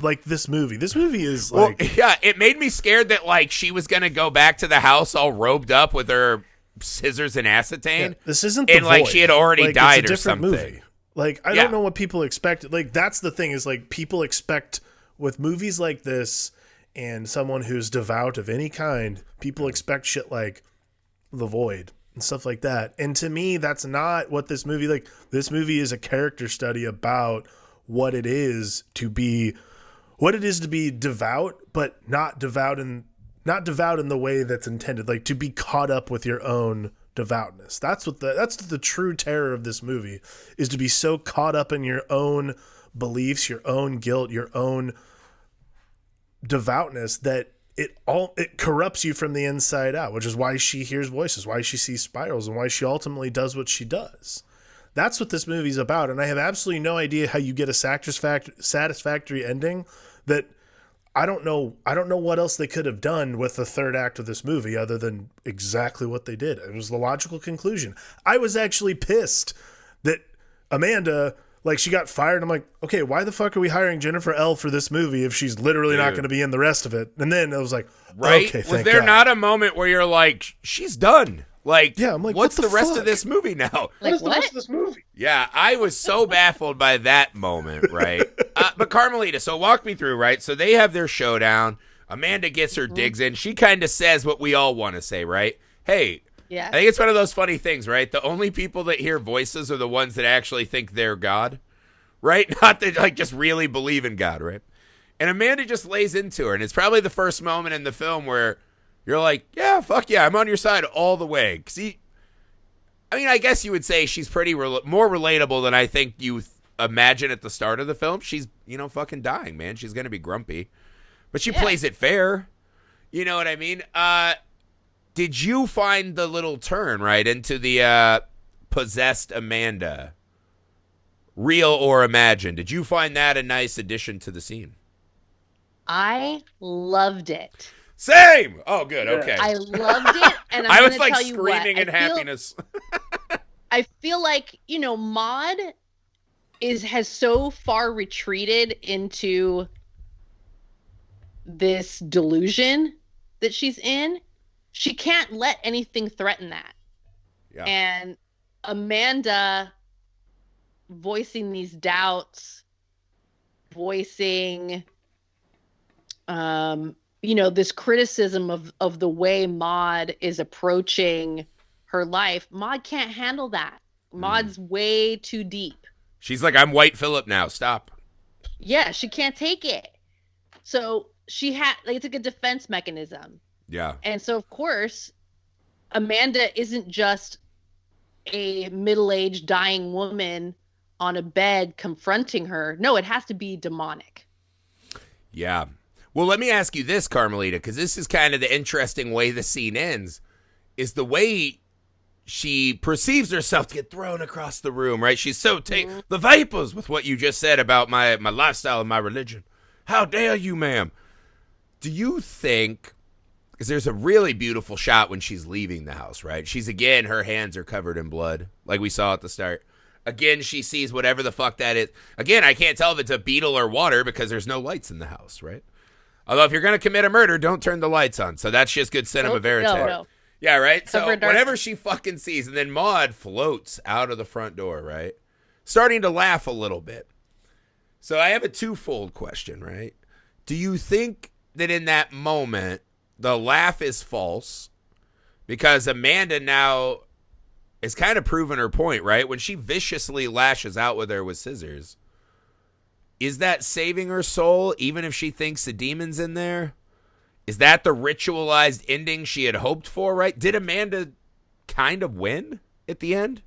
like this movie. This movie is like, well, yeah, it made me scared that like she was gonna go back to the house all robed up with her scissors and acetane. Yeah, this isn't and the like Void. she had already like, died it's a or different something. Movie. Like I don't know what people expected. Like that's the thing is like people expect with movies like this and someone who's devout of any kind, people expect shit like The Void and stuff like that. And to me, that's not what this movie, like this movie is a character study about what it is to be devout, but not devout in the way that's intended, like to be caught up with your own devoutness. That's the true terror of this movie, is to be so caught up in your own beliefs, your own guilt, your own devoutness that it corrupts you from the inside out, which is why she hears voices, why she sees spirals, and why she ultimately does what she does. That's what this movie's about, and I have absolutely no idea how you get a satisfactory ending. That I don't know what else they could have done with the third act of this movie other than exactly what they did. It was the logical conclusion. I was actually pissed that Amanda, like, she got fired. I'm like, okay, why the fuck are we hiring Jennifer L for this movie if she's literally not going to be in the rest of it? And then I was like, right? Okay, was there not a moment where you're like, she's done? Like, yeah, I'm like, what's what the rest of this movie now? Like, what is the rest of this movie? Yeah, I was so baffled by that moment, right? But Carmelita, so walk me through, right? So they have their showdown. Amanda gets her digs in. She kind of says what we all want to say, right? Hey, yeah. I think it's one of those funny things, right? The only people that hear voices are the ones that actually think they're God, right? Not that like just really believe in God, right? And Amanda just lays into her, and it's probably the first moment in the film where you're like, yeah, fuck yeah, I'm on your side all the way. I guess you would say she's pretty more relatable than I think you imagine at the start of the film. She's, fucking dying, man. She's going to be grumpy. But she plays it fair. You know what I mean? Did you find the little turn, right, into the possessed Amanda, real or imagined? Did you find that a nice addition to the scene? I loved it. Same. Oh, good. Okay. I loved it, and I I'm was gonna like tell you screaming what, in happiness. I feel like Maude has so far retreated into this delusion that she's in. She can't let anything threaten that. Yeah. And Amanda voicing these doubts, voicing this criticism of the way Maude is approaching her life. Maude can't handle that. Maude's way too deep. She's like, I'm White Phillip now. Stop. Yeah, she can't take it. So it's like a defense mechanism. Yeah. And so, of course, Amanda isn't just a middle-aged dying woman on a bed confronting her. No, it has to be demonic. Yeah. Well, let me ask you this, Carmelita, because this is kind of the interesting way the scene ends, is the way she perceives herself to get thrown across the room, right? She's so the vipers with what you just said about my lifestyle and my religion. How dare you, ma'am? Do you think, because there's a really beautiful shot when she's leaving the house, right? She's, again, her hands are covered in blood, like we saw at the start. Again, she sees whatever the fuck that is. Again, I can't tell if it's a beetle or water because there's no lights in the house, right? Although if you're going to commit a murder, don't turn the lights on. So that's just good cinema verite. No. Yeah, right? So Cover whatever she fucking sees, and then Maude floats out of the front door, right? Starting to laugh a little bit. So I have a twofold question, right? Do you think that in that moment, the laugh is false? Because Amanda now is kind of proving her point, right? When she viciously lashes out with her with scissors, is that saving her soul, even if she thinks the demon's in there? Is that the ritualized ending she had hoped for, right? Did Amanda kind of win at the end?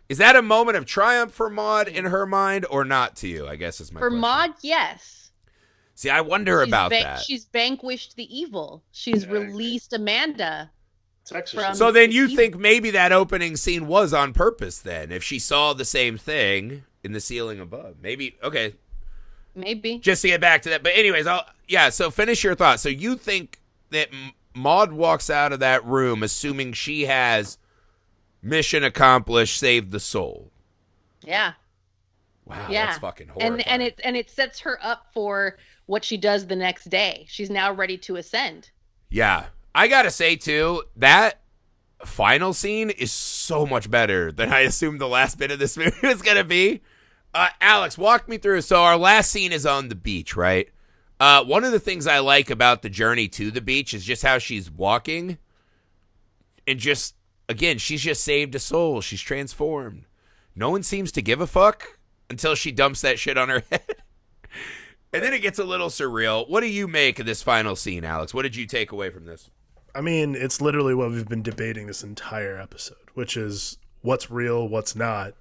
Is that a moment of triumph for Maude in her mind or not to you, I guess is my question. For Maude, yes. See, I wonder about that. She's vanquished the evil. She's released Amanda. So then you think maybe that opening scene was on purpose then, if she saw the same thing in the ceiling above. Maybe, okay. Maybe. Just to get back to that. But anyways, so finish your thoughts. So you think that Maud walks out of that room assuming she has mission accomplished, saved the soul. Yeah. Wow, that's fucking horrifying. And it sets her up for what she does the next day. She's now ready to ascend. Yeah. I gotta say, too, that final scene is so much better than I assumed the last bit of this movie was gonna be. Alex, walk me through. So our last scene is on the beach, right? One of the things I like about the journey to the beach is just how she's walking. And just, again, she's just saved a soul. She's transformed. No one seems to give a fuck until she dumps that shit on her head. And then it gets a little surreal. What do you make of this final scene, Alex? What did you take away from this? I mean, it's literally what we've been debating this entire episode, which is what's real, what's not.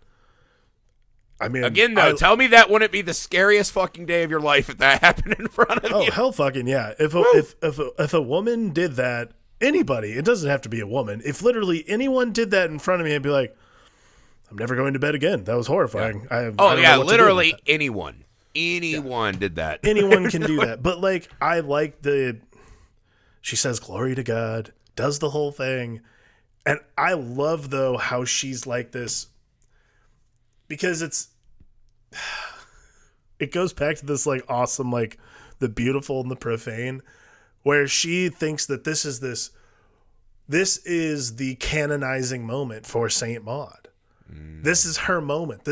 I mean, again, though, tell me that wouldn't be the scariest fucking day of your life if that happened in front of you. Oh, hell fucking yeah. If a woman did that, anybody, it doesn't have to be a woman. If literally anyone did that in front of me, I'd be like, I'm never going to bed again. That was horrifying. Yeah. Literally anyone. Anyone did that. Anyone can do that. But like, I like she says glory to God, does the whole thing. And I love though how she's like this, because it goes back to this like awesome, like the beautiful and the profane, where she thinks that this is the canonizing moment for Saint Maud. This is her moment.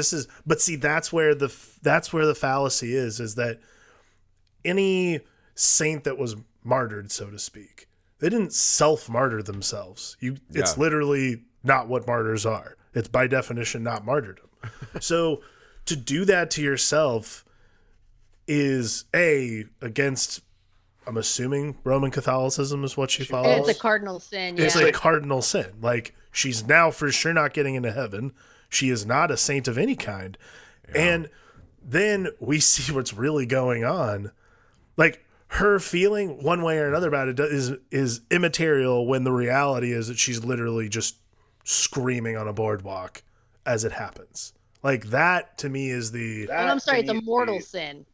But see, that's where the fallacy is that any saint that was martyred, so to speak, they didn't self-martyr themselves. It's literally not what martyrs are. It's by definition not martyrdom. So to do that to yourself is against, I'm assuming, Roman Catholicism is what she follows. It's a cardinal sin. It's a cardinal sin. Like, she's now for sure not getting into heaven. She is not a saint of any kind. Yeah. And then we see what's really going on. Like, her feeling one way or another about it is immaterial, when the reality is that she's literally just screaming on a boardwalk as it happens. Like, that to me is the... I'm sorry, it's a mortal sin.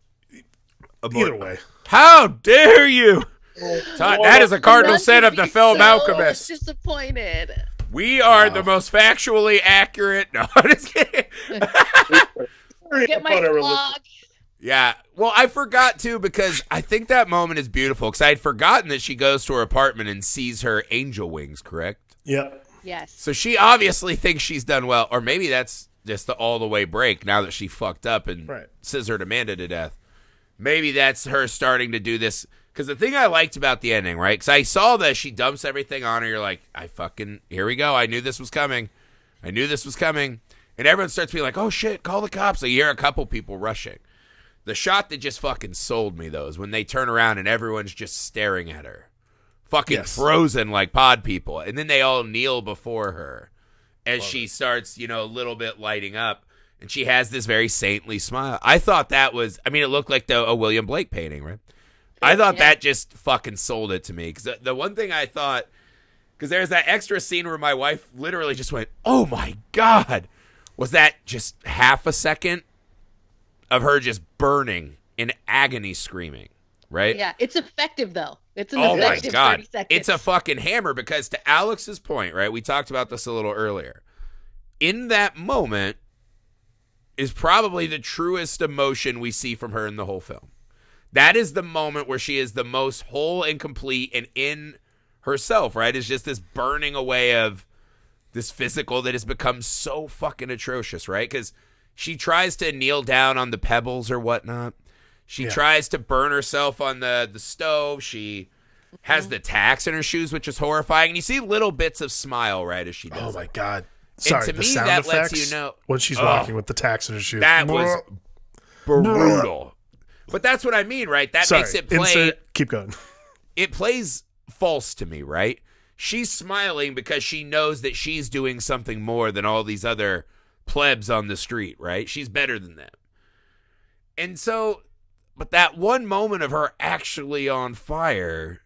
Either way. How dare you? That is a cardinal sin of the film Alchemist. Disappointed. We are the most factually accurate. No, I'm just kidding. Get my blog. Yeah. Well, I forgot too, because I think that moment is beautiful, because I had forgotten that she goes to her apartment and sees her angel wings, correct? Yep. Yes. So she obviously thinks she's done well, or maybe that's just the all the way break now that she fucked up and scissored Amanda to death. Maybe that's her starting to do this. Because the thing I liked about the ending, right? Because I saw that she dumps everything on her. You're like, here we go. I knew this was coming. And everyone starts being like, oh, shit, call the cops. So you hear a couple people rushing. The shot that just fucking sold me, though, is when they turn around and everyone's just staring at her. Fucking frozen like pod people. And then they all kneel before her as she starts, a little bit lighting up. And she has this very saintly smile. I thought that was, it looked like a William Blake painting, right? I thought that just fucking sold it to me. Because the one thing I thought, because there's that extra scene where my wife literally just went, oh my God. Was that just half a second of her just burning in agony screaming, right? Yeah, it's effective though. It's an effective 30 seconds. It's a fucking hammer, because to Alex's point, right? We talked about this a little earlier. In that moment is probably the truest emotion we see from her in the whole film. That is the moment where she is the most whole and complete and in herself, right? It's just this burning away of this physical that has become so fucking atrocious, right? Because she tries to kneel down on the pebbles or whatnot. She tries to burn herself on the stove. She has the tacks in her shoes, which is horrifying. And you see little bits of smile, right, as she does. Oh, my God. Sorry, and to the me, sound that effects lets you know when she's walking with the tacks in her shoes. That was brutal. But that's what I mean, right? That makes it play. Keep going. It plays false to me, right? She's smiling because she knows that she's doing something more than all these other plebs on the street, right? She's better than them. And so But that one moment of her actually on fire,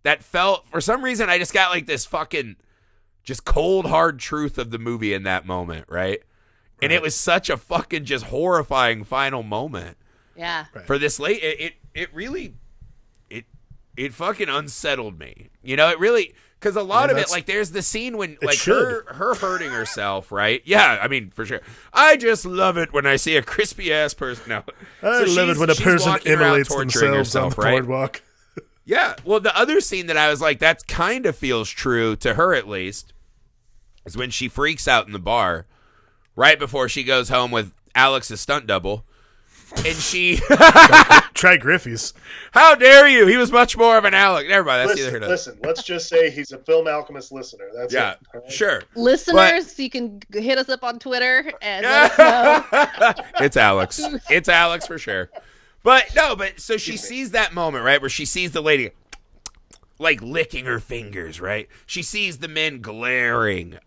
that felt, for some reason, I just got like this fucking just cold, hard truth of the movie in that moment, right? And it was such a fucking just horrifying final moment. Yeah. For this late, it really, it fucking unsettled me. You know, it really, because a lot of it, like, there's the scene when, like, her hurting herself, right? Yeah, I mean, for sure. I just love it when I see a crispy ass person. No, I love it when a person immolates themselves on the boardwalk. Yeah, well, the other scene that I was like, that kind of feels true to her at least, is when she freaks out in the bar right before she goes home with Alex's stunt double. And she try Griffey's. How dare you? He was much more of an Alex. Never mind. That's listen. Let's just say he's a Film Alchemist listener. That's it. Right? Sure. Listeners, you can hit us up on Twitter and let us know. It's Alex. It's Alex for sure. But no, so she sees that moment, right, where she sees the lady like licking her fingers, right? She sees the men glaring.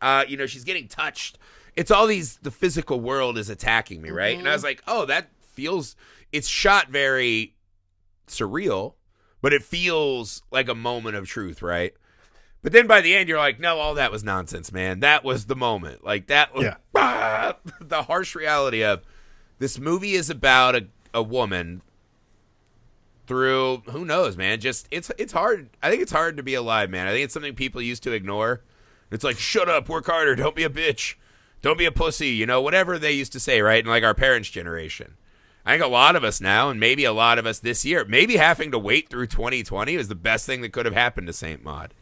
She's getting touched. It's all the physical world is attacking me, right? And I was like, oh, that feels, it's shot very surreal, but it feels like a moment of truth, right? But then by the end, you're like, no, all that was nonsense, man. That was the moment. Like, that was the harsh reality of this movie is about a woman through, who knows, man. Just, it's hard. I think it's hard to be alive, man. I think it's something people used to ignore. It's like, shut up, work harder, don't be a bitch. Don't be a pussy, whatever they used to say, right? In like our parents' generation. I think a lot of us now, and maybe a lot of us this year, maybe having to wait through 2020 was the best thing that could have happened to Saint Maud.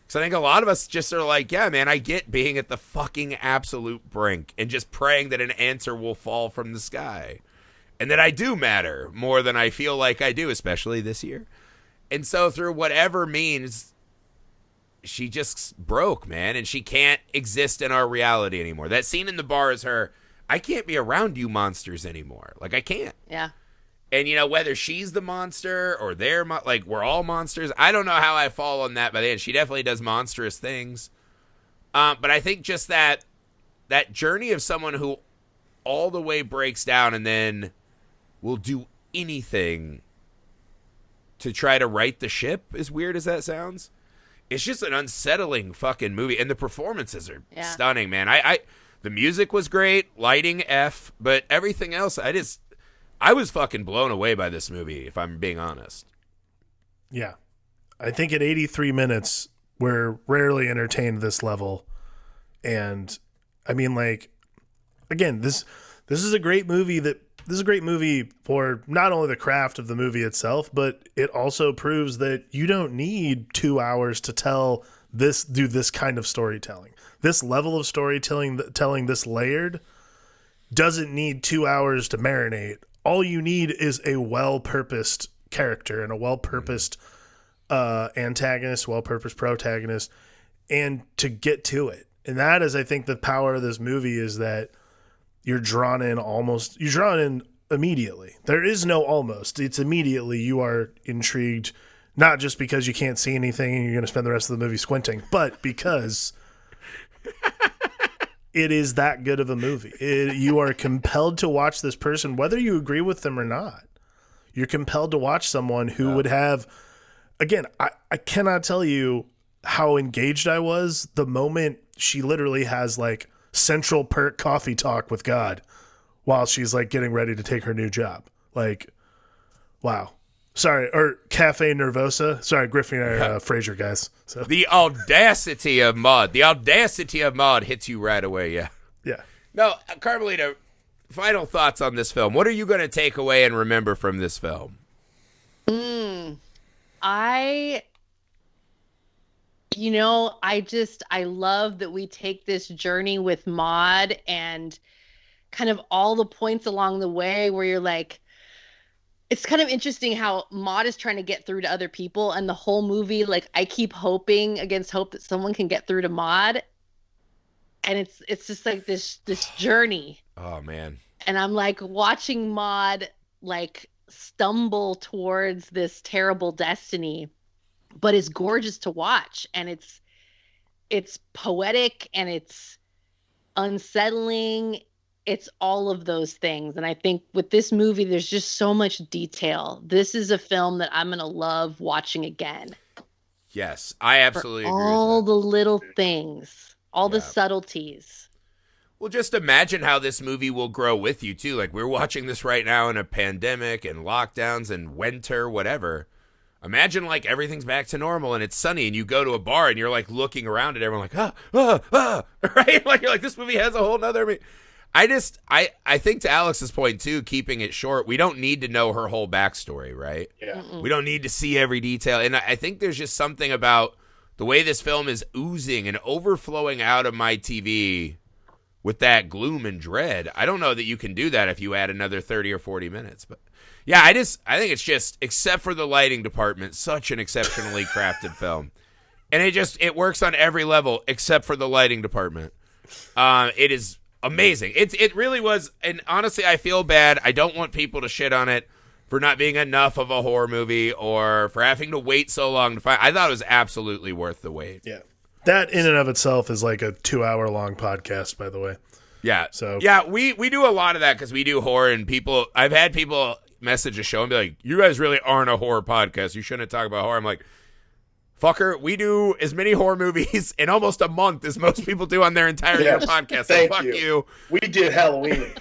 So I think a lot of us just are like, yeah, man, I get being at the fucking absolute brink and just praying that an answer will fall from the sky. And that I do matter more than I feel like I do, especially this year. And so through whatever means, she just broke, man, and she can't exist in our reality anymore. That scene in the bar is her, I can't be around you monsters anymore. Like, I can't. Yeah. And, whether she's the monster or they're, like, we're all monsters, I don't know how I fall on that by the end. She definitely does monstrous things. But I think just that journey of someone who all the way breaks down and then will do anything to try to right the ship, as weird as that sounds. It's just an unsettling fucking movie. And the performances are stunning, man. The music was great, lighting F, but everything else, I was fucking blown away by this movie, if I'm being honest. Yeah. I think at 83 minutes, we're rarely entertained this level. And I mean, like, again, this is a great movie this is a great movie for not only the craft of the movie itself, but it also proves that you don't need 2 hours to do this kind of storytelling. This level of storytelling, telling this layered, doesn't need 2 hours to marinate. All you need is a well-purposed character and a well-purposed antagonist, well-purposed protagonist, and to get to it. And that is, I think, the power of this movie is that you're drawn in immediately. There is no almost. It's immediately you are intrigued, not just because you can't see anything and you're going to spend the rest of the movie squinting, but because it is that good of a movie. You are compelled to watch this person, whether you agree with them or not. You're compelled to watch someone who would have, again, I cannot tell you how engaged I was the moment she literally has like Central Perk coffee talk with God while she's like getting ready to take her new job. Like, wow. Sorry, or Cafe Nervosa. Sorry, Griffin and I are Frasier guys. So the audacity of Maud. The audacity of Maud hits you right away, yeah. Yeah. No, Carmelita, final thoughts on this film. What are you going to take away and remember from this film? I love that we take this journey with Maud and kind of all the points along the way where you're like, it's kind of interesting how Maud is trying to get through to other people, and the whole movie, like, I keep hoping against hope that someone can get through to Maud, and it's just like this journey. Oh man. And I'm like watching Maud like stumble towards this terrible destiny, but it's gorgeous to watch, and it's poetic and it's unsettling, it's all of those things. And I think with this movie, there's just so much detail. This is a film that I'm going to love watching again. Yes, I absolutely agree all with that. the little things, all the subtleties. Well, just imagine how this movie will grow with you, too. Like, we're watching this right now in a pandemic and lockdowns and winter, whatever. Imagine, like, everything's back to normal and it's sunny and you go to a bar and you're, like, looking around at everyone like, right? Like, you're like, this movie has a whole nother... I think to Alex's point, too, keeping it short, we don't need to know her whole backstory, right? Yeah. We don't need to see every detail. And I think there's just something about the way this film is oozing and overflowing out of my TV with that gloom and dread. I don't know that you can do that if you add another 30 or 40 minutes. But yeah, I think it's just, except for the lighting department, such an exceptionally crafted film. And it works on every level except for the lighting department. It is amazing. It really was, and honestly, I feel bad. I don't want people to shit on it for not being enough of a horror movie or for having to wait so long to find. I thought it was absolutely worth the wait. Yeah. That in and of itself is like a 2-hour long podcast, by the way. Yeah. So yeah, we do a lot of that because we do horror, and I've had people message a show and be like, "You guys really aren't a horror podcast. You shouldn't talk about horror." I'm like, fucker, we do as many horror movies in almost a month as most people do on their entire year podcast. So fuck you. We did Halloween.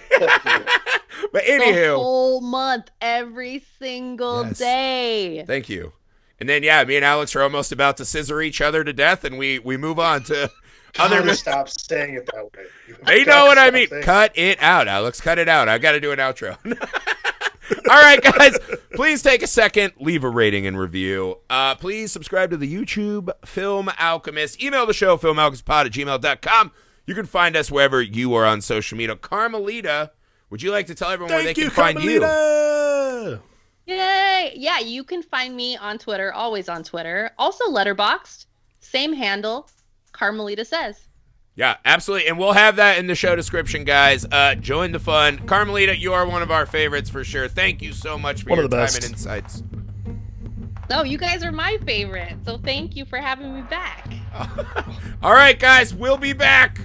But anywho, the whole month, every single day. Thank you. And then, yeah, me and Alex are almost about to scissor each other to death, and we move on to other... Stop saying it that way. They know what I mean. Cut it out, Alex. Cut it out. I got to do an outro. All right, guys, please take a second, leave a rating and review. Please subscribe to the YouTube Film Alchemist. Email the show, filmalchemistpod@gmail.com. You can find us wherever you are on social media. Carmelita, would you like to tell everyone where they can find you? Yay! Yeah, you can find me on Twitter, always on Twitter. Also Letterboxd, same handle, Carmelita Says. Yeah, absolutely. And we'll have that in the show description, guys. Join the fun. Carmelita, you are one of our favorites for sure. Thank you so much for your time and insights. No, you guys are my favorite, so thank you for having me back. All right, guys, we'll be back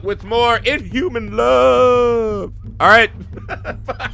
with more Inhuman Love. All right. Bye.